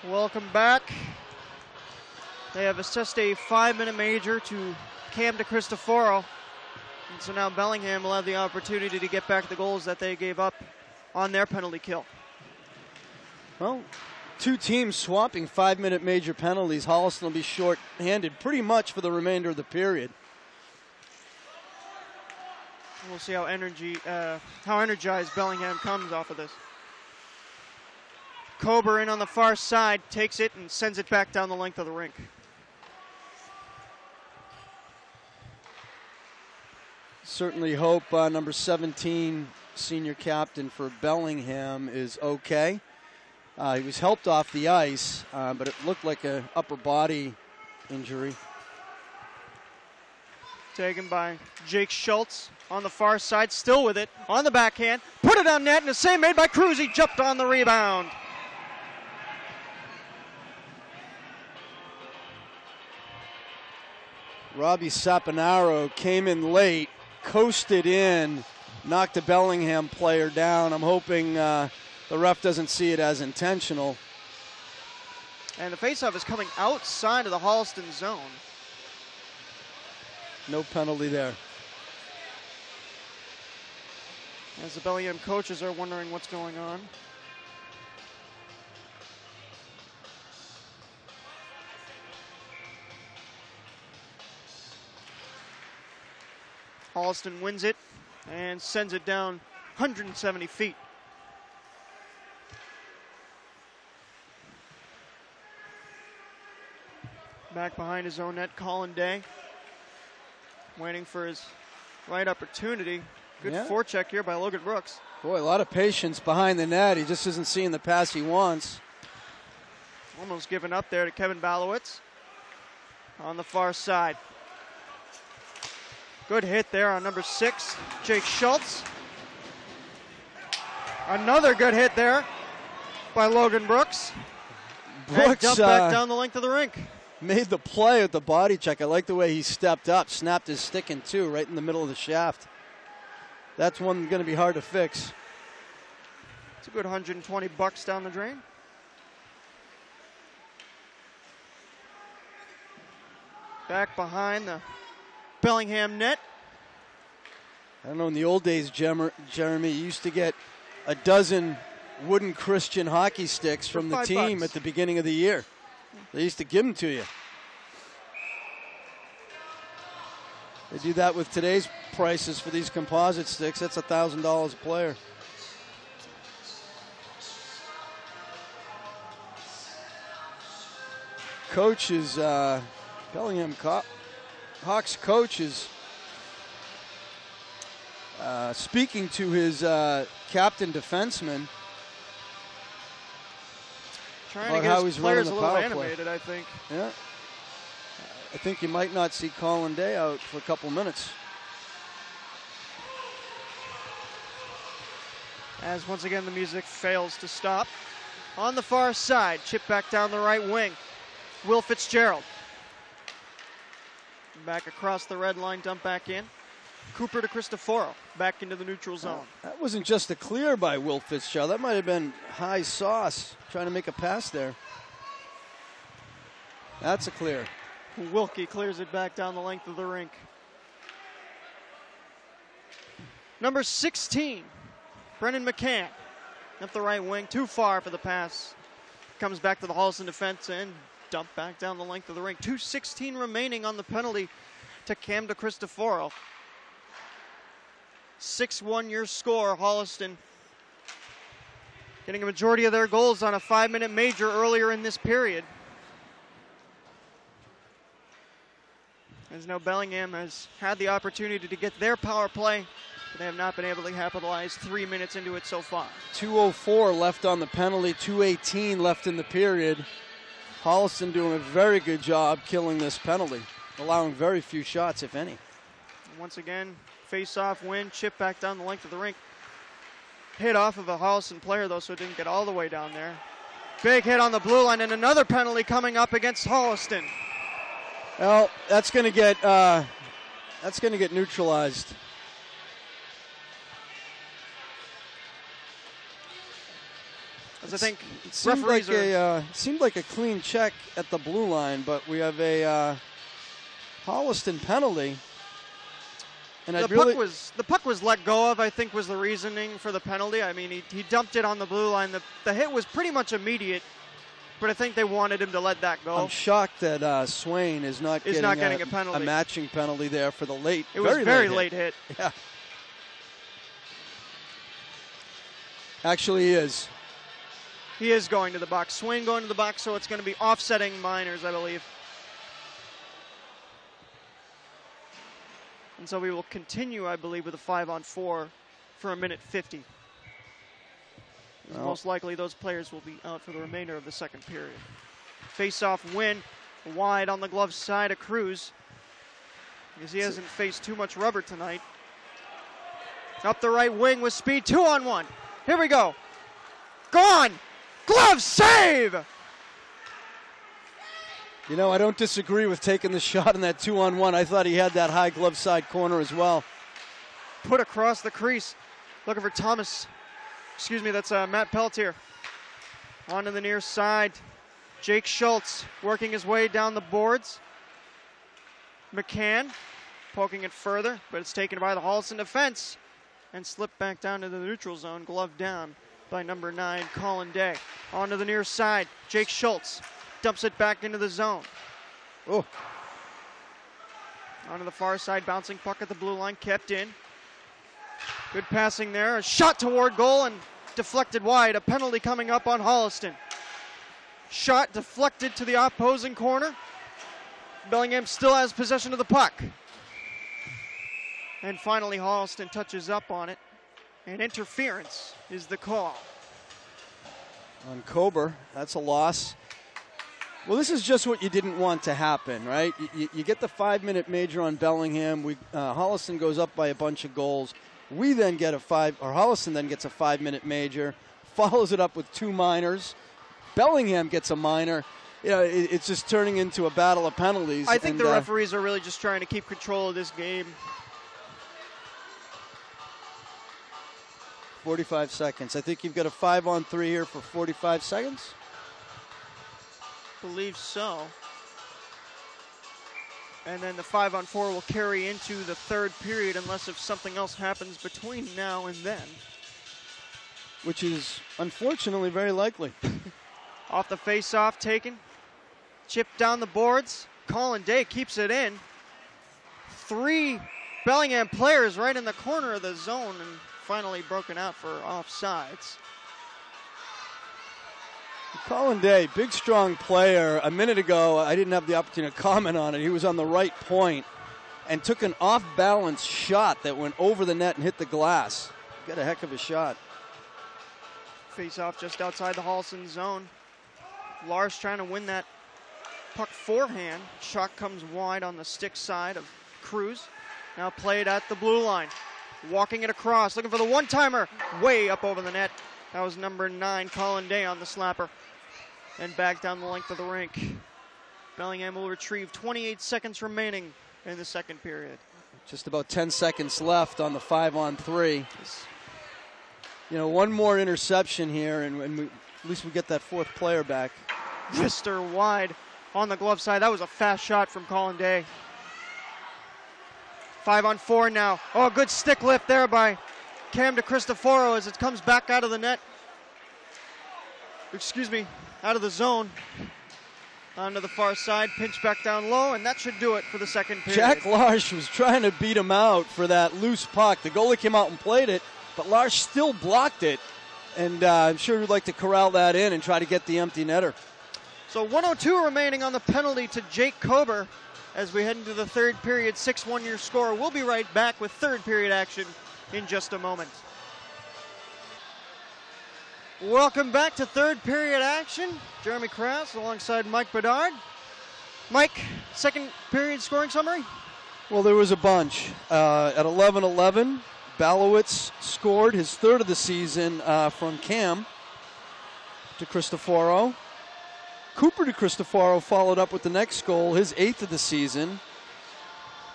Welcome back. They have assessed a 5-minute major to Cam DeCristoforo. And so now Bellingham will have the opportunity to get back the goals that they gave up on their penalty kill. Well, two teams swapping 5-minute major penalties. Holliston will be short-handed pretty much for the remainder of the period. We'll see how energized Bellingham comes off of this. Kober in on the far side, takes it and sends it back down the length of the rink. Certainly hope number 17, senior captain for Bellingham, is okay. He was helped off the ice, but it looked like an upper body injury. Taken by Jake Schultz on the far side, still with it, on the backhand. Put it on net, and a save made by Cruz. He jumped on the rebound. Robbie Saponaro came in late, coasted in, knocked a Bellingham player down. I'm hoping the ref doesn't see it as intentional. And the faceoff is coming outside of the Holliston zone. No penalty there. As the Bellingham coaches are wondering what's going on. Holliston wins it and sends it down 170 feet. Back behind his own net, Colin Day. Waiting for his right opportunity. Good forecheck here by Logan Brooks. Boy, a lot of patience behind the net. He just isn't seeing the pass he wants. Almost given up there to Kevin Balowitz on the far side. Good hit there on number 6, Jake Schultz. Another good hit there by Logan Brooks. Brooks dumped back down the length of the rink. Made the play at the body check. I like the way he stepped up, snapped his stick in two right in the middle of the shaft. That's one going to be hard to fix. It's a good $120 down the drain. Back behind the Bellingham net. I don't know, in the old days, Jeremy, you used to get a dozen wooden Christian hockey sticks from the team at the beginning of the year. They used to give them to you. They do that with today's prices for these composite sticks. That's $1,000 a player. Coach is, Bellingham Hawks coach is speaking to his captain defenseman. Trying to get his players a little animated, I think. Yeah. I think you might not see Colin Day out for a couple minutes. As once again the music fails to stop. On the far side, chip back down the right wing. Will Fitzgerald. Back across the red line, dump back in. Cooper DeCristoforo back into the neutral zone. That wasn't just a clear by Will Fitzgerald. That might have been high sauce trying to make a pass there. That's a clear. Wilkie clears it back down the length of the rink. Number 16, Brennan McCann. Up the right wing, too far for the pass. Comes back to the Holliston defense and Dump back down the length of the rink. 2:16 remaining on the penalty to Cam DeCristoforo. 6-1 your score. Holliston getting a majority of their goals on a 5-minute major earlier in this period. As now Bellingham has had the opportunity to get their power play, but they have not been able to capitalize 3 minutes into it so far. 2:04 left on the penalty, 2:18 left in the period. Holliston doing a very good job killing this penalty, allowing very few shots, if any. Once again, face-off win, chip back down the length of the rink. Hit off of a Holliston player, though, so it didn't get all the way down there. Big hit on the blue line, and another penalty coming up against Holliston. Well, that's going to get neutralized. As I think it seemed like a clean check at the blue line, but we have a Holliston penalty. And the puck was let go of, I think, was the reasoning for the penalty. I mean, he dumped it on the blue line. The hit was pretty much immediate, but I think they wanted him to let that go. I'm shocked that Swain is not getting a penalty. A matching penalty there for the late. It was very late hit. Yeah. Actually, he is. He is going to the box. Swain going to the box, so it's going to be offsetting minors, I believe. And so we will continue, I believe, with a 5-on-4 for 1:50. Most likely those players will be out for the remainder of the second period. Face-off win, wide on the glove side of Cruz, because he hasn't faced too much rubber tonight. Up the right wing with speed, 2-on-1. Here we go. Gone! Glove save! You know, I don't disagree with taking the shot in that 2-on-1. I thought he had that high glove side corner as well. Put across the crease. Looking for Thomas. Excuse me, that's Matt Pelletier. Onto the near side. Jake Schultz working his way down the boards. McCann poking it further, but it's taken by the Holliston defense and slipped back down to the neutral zone, glove down by number 9, Colin Day. Onto the near side, Jake Schultz dumps it back into the zone. Oh. Onto the far side, bouncing puck at the blue line, kept in. Good passing there, a shot toward goal and deflected wide. A penalty coming up on Holliston. Shot deflected to the opposing corner. Bellingham still has possession of the puck. And finally Holliston touches up on it. And interference is the call. On Kober, that's a loss. Well, this is just what you didn't want to happen, right? You get the 5-minute major on Bellingham. Holliston goes up by a bunch of goals. Holliston then gets a 5-minute major, follows it up with 2 minors. Bellingham gets a minor. It's just turning into a battle of penalties. I think the referees are really just trying to keep control of this game. 45 seconds. I think you've got a 5-on-3 here for 45 seconds. Believe so. And then the 5-on-4 will carry into the third period unless if something else happens between now and then. Which is unfortunately very likely. Off the face-off taken. Chipped down the boards. Colin Day keeps it in. 3 Bellingham players right in the corner of the zone and finally broken out for offsides. Colin Day, big, strong player. A minute ago, I didn't have the opportunity to comment on it. He was on the right point and took an off-balance shot that went over the net and hit the glass. Got a heck of a shot. Face-off just outside the Holliston zone. Lars trying to win that puck forehand. Shot comes wide on the stick side of Cruz. Now played at the blue line. Walking it across, looking for the one-timer. Way up over the net. That was number 9, Colin Day on the slapper. And back down the length of the rink. Bellingham will retrieve 28 seconds remaining in the second period. Just about 10 seconds left on the 5-on-3. One more interception here, and at least we get that 4th player back. Wrister wide on the glove side. That was a fast shot from Colin Day. 5-on-4 now. Oh, good stick lift there by Cam DeCristoforo as it comes back out of the net. Excuse me, out of the zone. Onto the far side, pinch back down low, and that should do it for the second period. Jack Larsh was trying to beat him out for that loose puck. The goalie came out and played it, but Larsh still blocked it. And I'm sure we'd like to corral that in and try to get the empty netter. So 1:02 remaining on the penalty to Jake Kober as we head into the third period. 6-1 your score. We'll be right back with third period action in just a moment. Welcome back to third period action. Jeremy Krauss alongside Mike Bedard. Mike, second period scoring summary? Well, there was a bunch. At 11-11, Balowitz scored his third of the season from Cam to Cristoforo. Cooper to Cristoforo followed up with the next goal, his 8th of the season.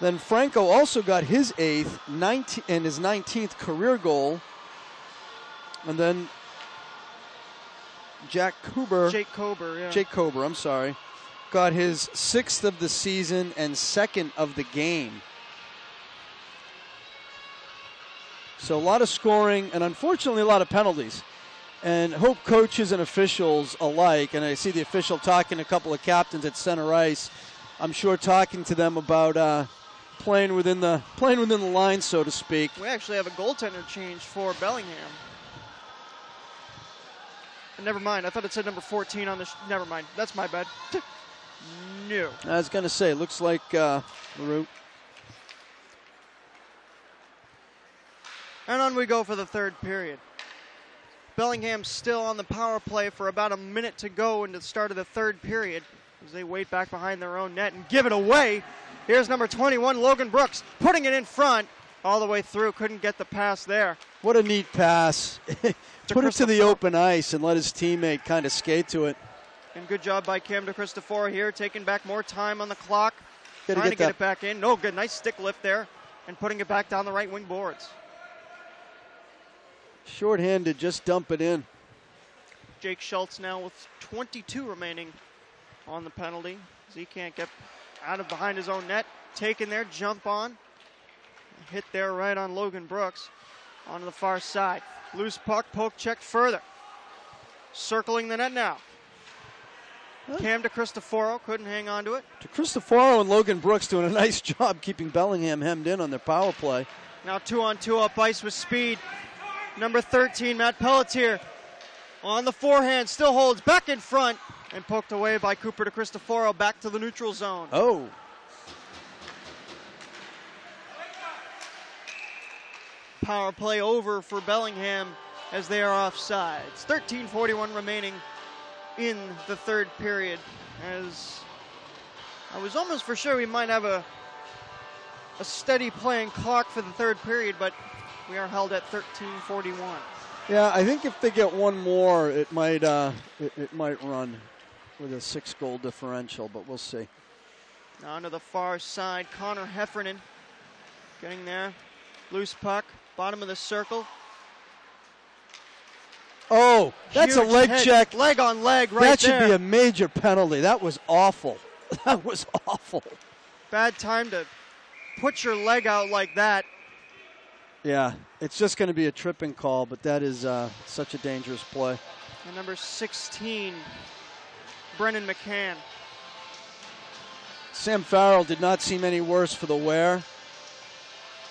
Then Franco also got his 8th and his 19th career goal. And then Jake Kober, got his 6th of the season and 2nd of the game. So a lot of scoring and unfortunately a lot of penalties. And hope coaches and officials alike, and I see the official talking to a couple of captains at center ice, I'm sure talking to them about playing within the line, so to speak. We actually have a goaltender change for Bellingham. Never mind. I thought it said number 14 on the. Never mind. That's my bad. No. I was going to say, looks like LaRue. And on we go for the third period. Bellingham still on the power play for about a minute to go into the start of the third period as they wait back behind their own net and give it away. Here's number 21, Logan Brooks, putting it in front all the way through. Couldn't get the pass there. What a neat pass. Put it to the open ice and let his teammate kind of skate to it. And good job by Cam DeCristoforo here, taking back more time on the clock. Trying to get it back in. No good. Nice stick lift there and putting it back down the right wing boards. Short-handed, just dump it in. Jake Schultz now with 22 remaining on the penalty as he can't get out of behind his own net. Taken there, jump on. Hit there right on Logan Brooks onto the far side. Loose puck, poke checked further. Circling the net now. Cam DeCristoforo couldn't hang on to it. DeCristoforo and Logan Brooks doing a nice job keeping Bellingham hemmed in on their power play. Now 2-on-2 up ice with speed. Number 13, Matt Pelletier on the forehand, still holds back in front and poked away by Cooper DeCristoforo back to the neutral zone. Oh. Power play over for Bellingham as they are offsides. 13:41 remaining in the third period, as I was almost for sure we might have a steady playing clock for the third period, but we are held at 13:41. Yeah, I think if they get one more, it might run with a 6-goal differential, but we'll see. On to the far side, Connor Heffernan getting there. Loose puck, bottom of the circle. Oh, that's Huge a leg head, check. Leg on leg right that there. That should be a major penalty. That was awful. That was awful. Bad time to put your leg out like that. Yeah, it's just going to be a tripping call, but that is such a dangerous play. And number 16, Brennan McCann. Sam Farrell did not seem any worse for the wear,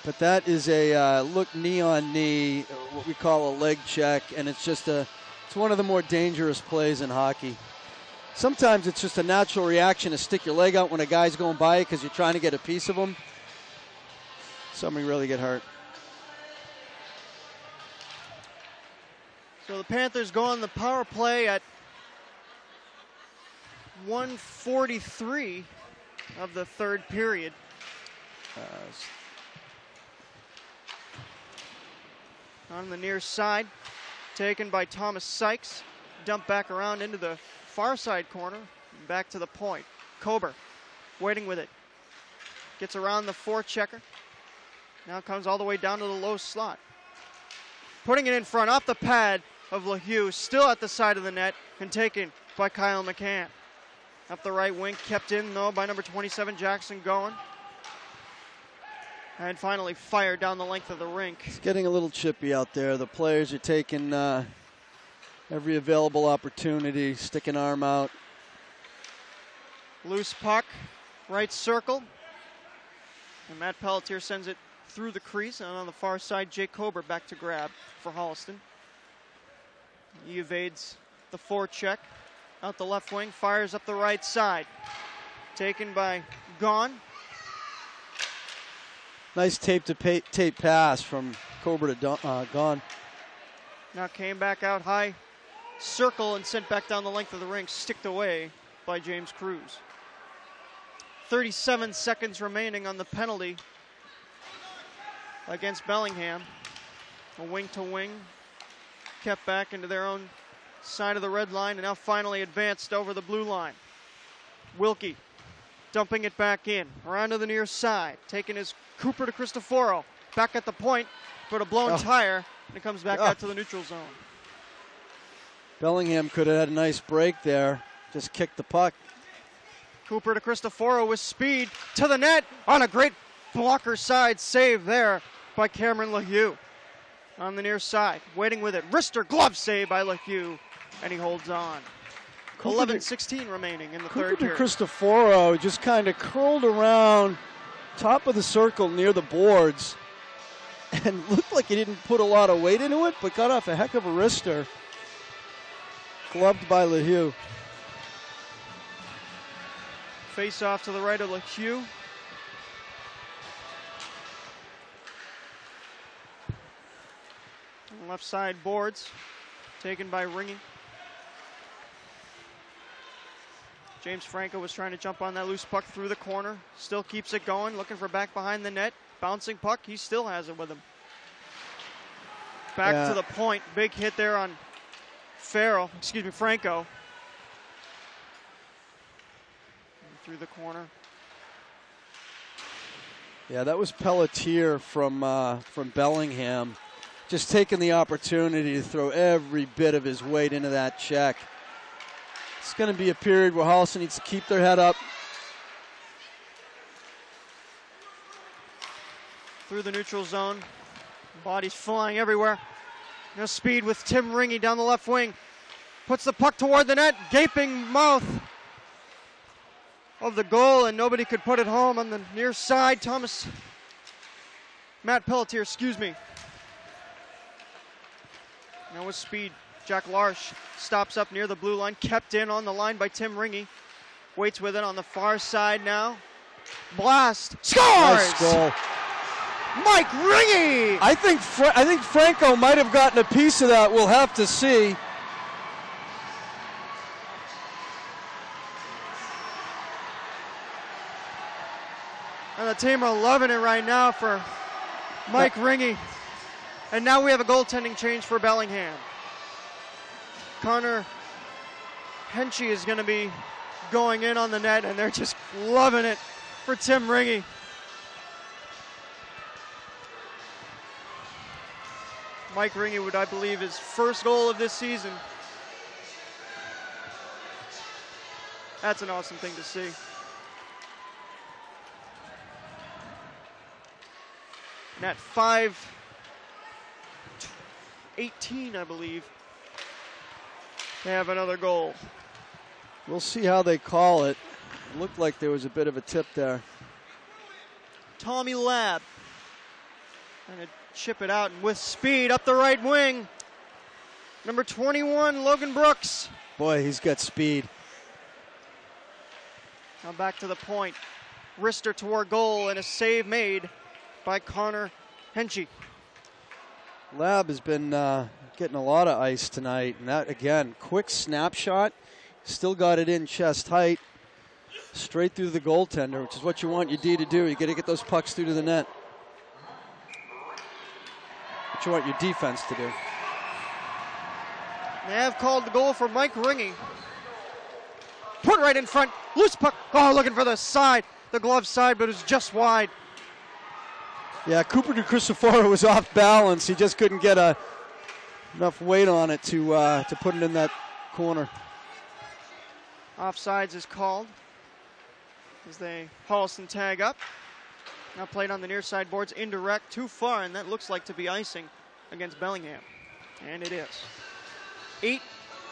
but that is a look knee on knee, what we call a leg check, and it's one of the more dangerous plays in hockey. Sometimes it's just a natural reaction to stick your leg out when a guy's going by because you're trying to get a piece of him. Somebody really get hurt. So the Panthers go on the power play at 1:43 of the third period. On the near side, taken by Thomas Sykes. Dumped back around into the far side corner, back to the point. Kober waiting with it. Gets around the forechecker. Now comes all the way down to the low slot. Putting it in front, off the pad of LaHue, still at the side of the net, and taken by Kyle McCann. Up the right wing, kept in though by number 27, Jackson Goen. And finally fired down the length of the rink. It's getting a little chippy out there. The players are taking every available opportunity, stick an arm out. Loose puck, right circle. And Matt Pelletier sends it through the crease, and on the far side, Jake Colbert back to grab for Holliston. He evades the forecheck out the left wing, fires up the right side. Taken by Gahn. Nice tape pass from Colbert to Gahn. Now came back out high, circle, and sent back down the length of the rink, sticked away by James Cruz. 37 seconds remaining on the penalty against Bellingham. A wing to wing, kept back into their own side of the red line, and now finally advanced over the blue line. Wilkie dumping it back in, around to the near side, taking his Cooper to Cristoforo, back at the point, but a blown tire, and it comes back out to the neutral zone. Bellingham could have had a nice break there, just kicked the puck. Cooper to Cristoforo with speed to the net on a great blocker side save there by Cameron LaHue. On the near side, waiting with it. Wrister glove save by LaHue, and he holds on. 11:16 remaining in the third period. Cristoforo just kind of curled around top of the circle near the boards and looked like he didn't put a lot of weight into it, but got off a heck of a wrister. Gloved by LaHue. Face off to the right of LaHue. Left side boards, taken by Ringy. James Franco was trying to jump on that loose puck through the corner. Still keeps it going, looking for back behind the net. Bouncing puck, he still has it with him. Back to the point. Big hit there on Franco. Through the corner. Yeah, that was Pelletier from Bellingham. Just taking the opportunity to throw every bit of his weight into that check. It's going to be a period where Holliston needs to keep their head up. Through the neutral zone. Bodies flying everywhere. No speed with Tim Ringy down the left wing. Puts the puck toward the net. Gaping mouth of the goal, and nobody could put it home on the near side. Matt Pelletier, excuse me. Now with speed, Jack Larsh stops up near the blue line, kept in on the line by Tim Ringy. Waits with it on the far side now. Blast, scores! Nice goal. Mike Ringy! I think Franco might have gotten a piece of that. We'll have to see. And the team are loving it right now for Mike Ringy. And now we have a goaltending change for Bellingham. Connor Henchy is going to be going in on the net, and they're just loving it for Tim Ringy. Mike Ringy would, I believe, his first goal of this season. That's an awesome thing to see. And at 5:18, I believe, they have another goal. We'll see how they call it. It looked like there was a bit of a tip there. Tommy Labb. And to chip it out, and with speed up the right wing. Number 21, Logan Brooks. Boy, he's got speed. Now back to the point. Wrister toward goal, and a save made by Connor Henchy. Labb has been getting a lot of ice tonight, and that, again, quick snapshot. Still got it in chest height, straight through the goaltender, which is what you want your D to do. You got to get those pucks through to the net. What you want your defense to do. They have called the goal for Mike Ringy. Put right in front, loose puck. Oh, looking for the side, the glove side, but it was just wide. Yeah, Cooper de Cristoforo was off balance. He just couldn't get enough weight on it to put it in that corner. Offsides is called as they Holliston tag up. Now played on the near side boards, indirect, too far, and that looks like to be icing against Bellingham. And it is. 8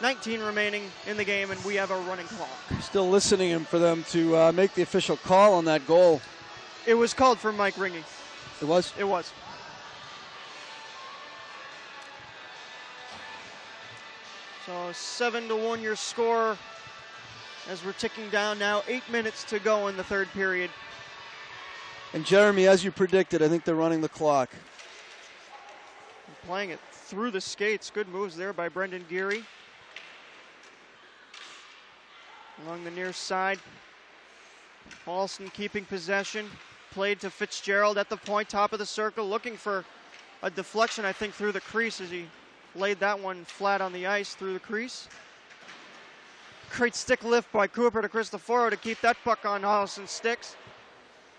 19 remaining in the game, and we have a running clock. Still listening for them to make the official call on that goal. It was called for Mike Ringy. It was? It was. So 7-1 your score as we're ticking down now. 8 minutes to go in the third period. And Jeremy, as you predicted, I think they're running the clock. Playing it through the skates. Good moves there by Brendan Geary. Along the near side. Holliston keeping possession. Played to Fitzgerald at the point, top of the circle, looking for a deflection, I think, through the crease as he laid that one flat on the ice through the crease. Great stick lift by Cooper to Cristoforo to keep that puck on Holliston's sticks.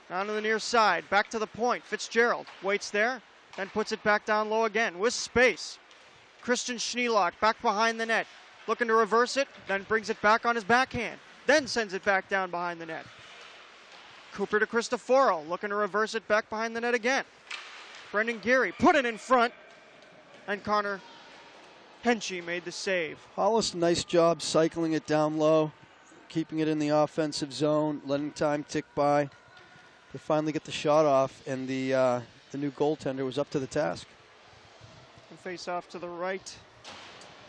Down to the near side, back to the point. Fitzgerald waits there, then puts it back down low again with space. Christian Schneelock back behind the net, looking to reverse it, then brings it back on his backhand, then sends it back down behind the net. Cooper to Cristoforo, looking to reverse it back behind the net again. Brendan Geary put it in front, and Connor Henchy made the save. Hollis, nice job cycling it down low, keeping it in the offensive zone, letting time tick by. They finally get the shot off, and the new goaltender was up to the task. And face off to the right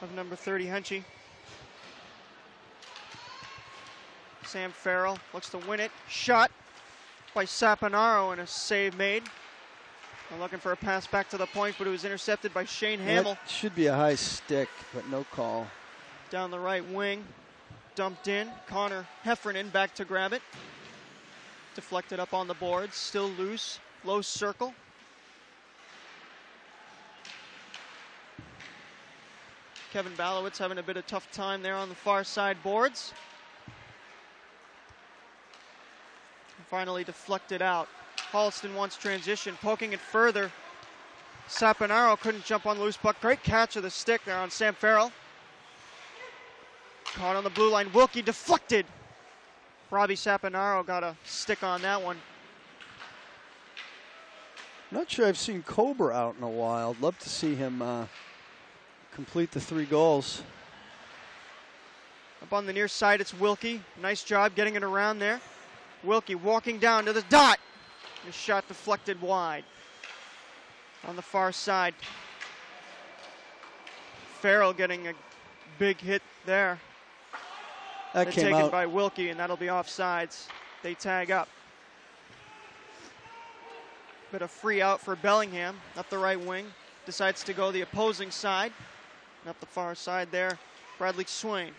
of number 30, Henchy. Sam Farrell looks to win it. Shot by Saponaro and a save made. I'm looking for a pass back to the point, but it was intercepted by Shane Hamill. That should be a high stick, but no call. Down the right wing, dumped in. Connor Heffernan back to grab it. Deflected up on the boards, still loose, low circle. Kevin Balowitz having a bit of tough time there on the far side boards. And finally deflected out. Holliston wants transition, poking it further. Saponaro couldn't jump on the loose puck. Great catch of the stick there on Sam Farrell. Caught on the blue line. Wilkie deflected. Robbie Saponaro got a stick on that one. Not sure I've seen Cobra out in a while. I'd love to see him complete the 3 goals. Up on the near side, it's Wilkie. Nice job getting it around there. Wilkie walking down to the dot. His shot deflected wide. On the far side. Farrell getting a big hit there. That came taken out by Wilkie, and that'll be offsides. They tag up. Bit of free out for Bellingham up the right wing. Decides to go the opposing side. And up the far side there, Bradley Swain.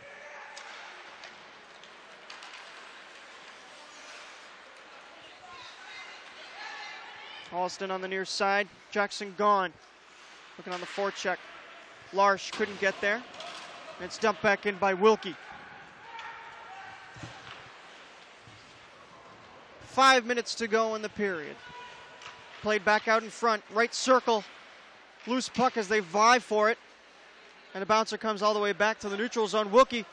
Holliston on the near side. Jackson gone. Looking on the forecheck. Larsh couldn't get there. And it's dumped back in by Wilkie. 5 minutes to go in the period. Played back out in front. Right circle. Loose puck as they vie for it. And a bouncer comes all the way back to the neutral zone. Wilkie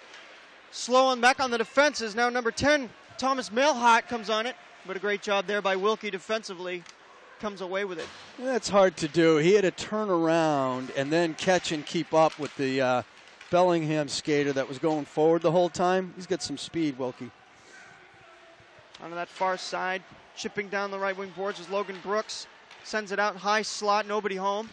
slow on back on the defenses. Now number 10, Thomas Mailhot comes on it. But a great job there by Wilkie defensively. Comes away with it. That's hard to do. He had to turn around and then catch and keep up with the Bellingham skater that was going forward the whole time. He's got some speed, Wilkie. Onto that far side, chipping down the right wing boards is Logan Brooks. Sends it out high slot, nobody home.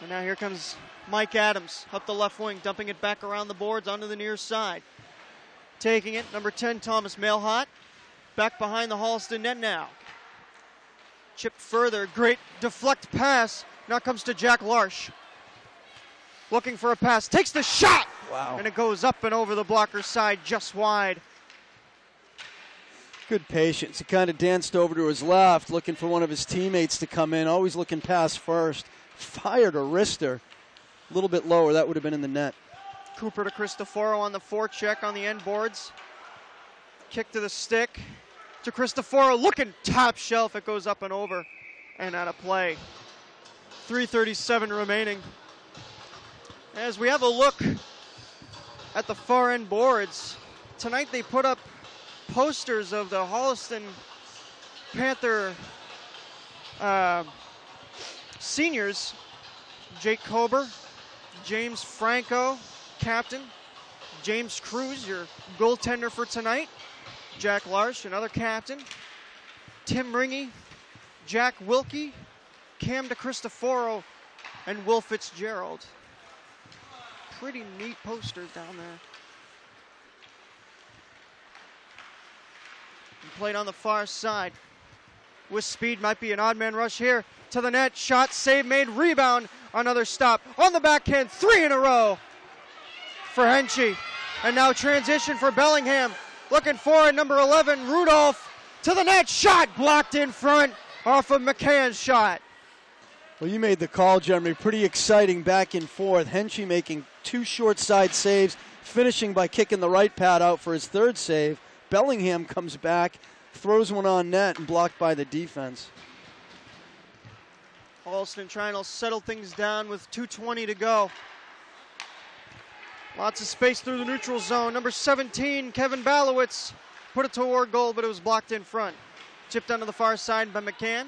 And now here comes Mike Adams up the left wing, dumping it back around the boards onto the near side. Taking it, number 10, Thomas Mailhot. Back behind the Holliston net now. Chipped further, great deflect pass. Now comes to Jack Larsh. Looking for a pass, takes the shot! Wow. And it goes up and over the blocker's side, just wide. Good patience. He kind of danced over to his left, looking for one of his teammates to come in, always looking pass first. Fired a wrister. A little bit lower, that would have been in the net. Cooper to Cristoforo on the forecheck on the end boards. Kick to the stick. To Cristoforo, looking top shelf. It goes up and over and out of play. 3:37 remaining. As we have a look at the far end boards, tonight they put up posters of the Holliston Panther seniors. Jake Kober, James Franco, captain. James Cruz, your goaltender for tonight. Jack Larsch, another captain. Tim Ringy, Jack Wilkie, Cam DeCristoforo, and Will Fitzgerald. Pretty neat posters down there. And played on the far side. With speed, might be an odd man rush here. To the net, shot, save made, rebound, another stop. On the backhand, 3 in a row for Henchy. And now transition for Bellingham. Looking for it, number 11, Rudolph. To the net, shot blocked in front off of McCann's shot. Well, you made the call, Jeremy. Pretty exciting back and forth. Henchy making 2 short side saves, finishing by kicking the right pad out for his 3rd save. Bellingham comes back, throws one on net, and blocked by the defense. Holliston trying to settle things down with 2:20 to go. Lots of space through the neutral zone. Number 17, Kevin Balowitz, put it toward goal, but it was blocked in front. Chipped onto the far side by McCann.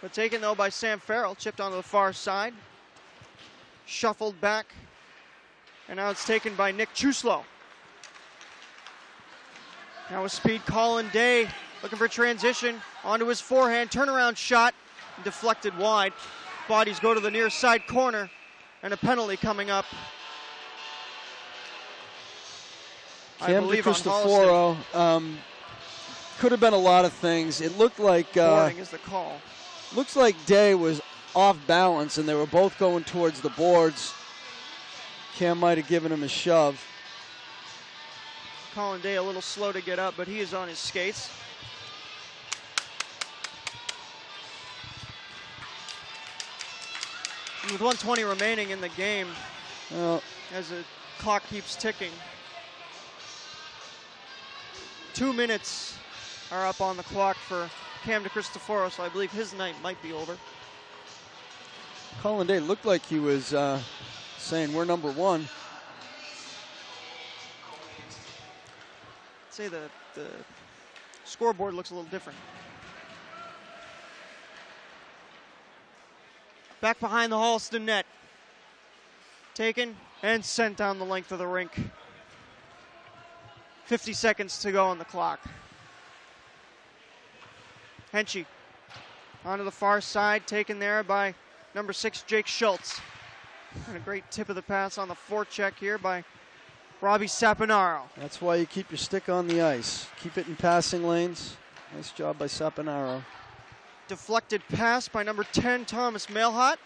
But taken, though, by Sam Farrell. Chipped onto the far side. Shuffled back. And now it's taken by Nick Chuslow. Now with speed, Colin Day looking for transition. Onto his forehand. Turnaround shot. Deflected wide. Bodies go to the near side corner. And a penalty coming up. Cam DeCristoforo, could have been a lot of things. It looked like boarding is the call. Looks like Day was off balance, and they were both going towards the boards. Cam might have given him a shove. Colin Day a little slow to get up, but he is on his skates. And with 1:20 remaining in the game, as the clock keeps ticking, 2 minutes are up on the clock for Cam DeCristoforo, so I believe his night might be over. Colin Day looked like he was saying, we're number 1. I'd say the scoreboard looks a little different. Back behind the Holliston net. Taken and sent down the length of the rink. 50 seconds to go on the clock. Henchy onto the far side, taken there by number 6, Jake Schultz. And a great tip of the pass on the forecheck here by Robbie Saponaro. That's why you keep your stick on the ice. Keep it in passing lanes. Nice job by Saponaro. Deflected pass by number 10, Thomas Mailhot.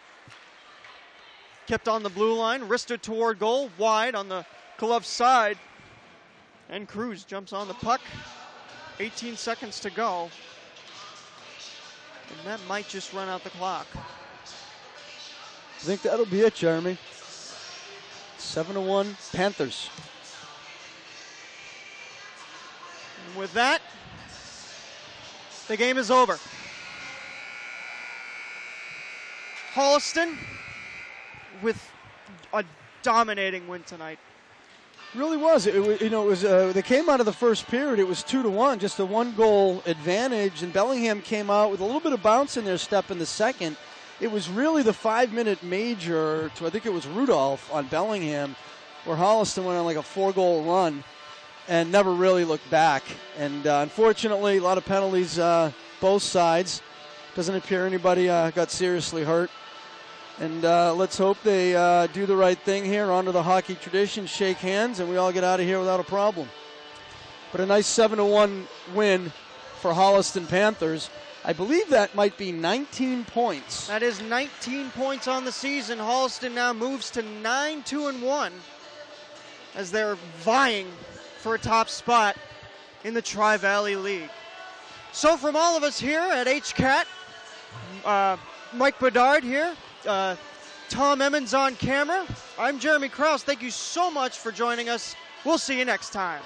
Kept on the blue line, wristed toward goal, wide on the glove side. And Cruz jumps on the puck. 18 seconds to go. And that might just run out the clock. I think that'll be it, Jeremy. 7-1 Panthers. And with that, the game is over. Holliston with a dominating win tonight. Really was. They came out of the first period. It was 2-1, just a 1-goal advantage, and Bellingham came out with a little bit of bounce in their step in the second. It was really the 5-minute major to, I think it was Rudolph on Bellingham, where Holliston went on like a 4-goal run and never really looked back. And unfortunately, a lot of penalties both sides. Doesn't appear anybody got seriously hurt. And let's hope they do the right thing here, honor the hockey tradition, shake hands, and we all get out of here without a problem. But a nice 7-1 win for Holliston Panthers. I believe that might be 19 points. That is 19 points on the season. Holliston now moves to 9-2-1 as they're vying for a top spot in the Tri-Valley League. So from all of us here at HCAT, Mike Bedard here, Tom Emmons on camera, I'm Jeremy Krauss. Thank you so much for joining us. We'll see you next time.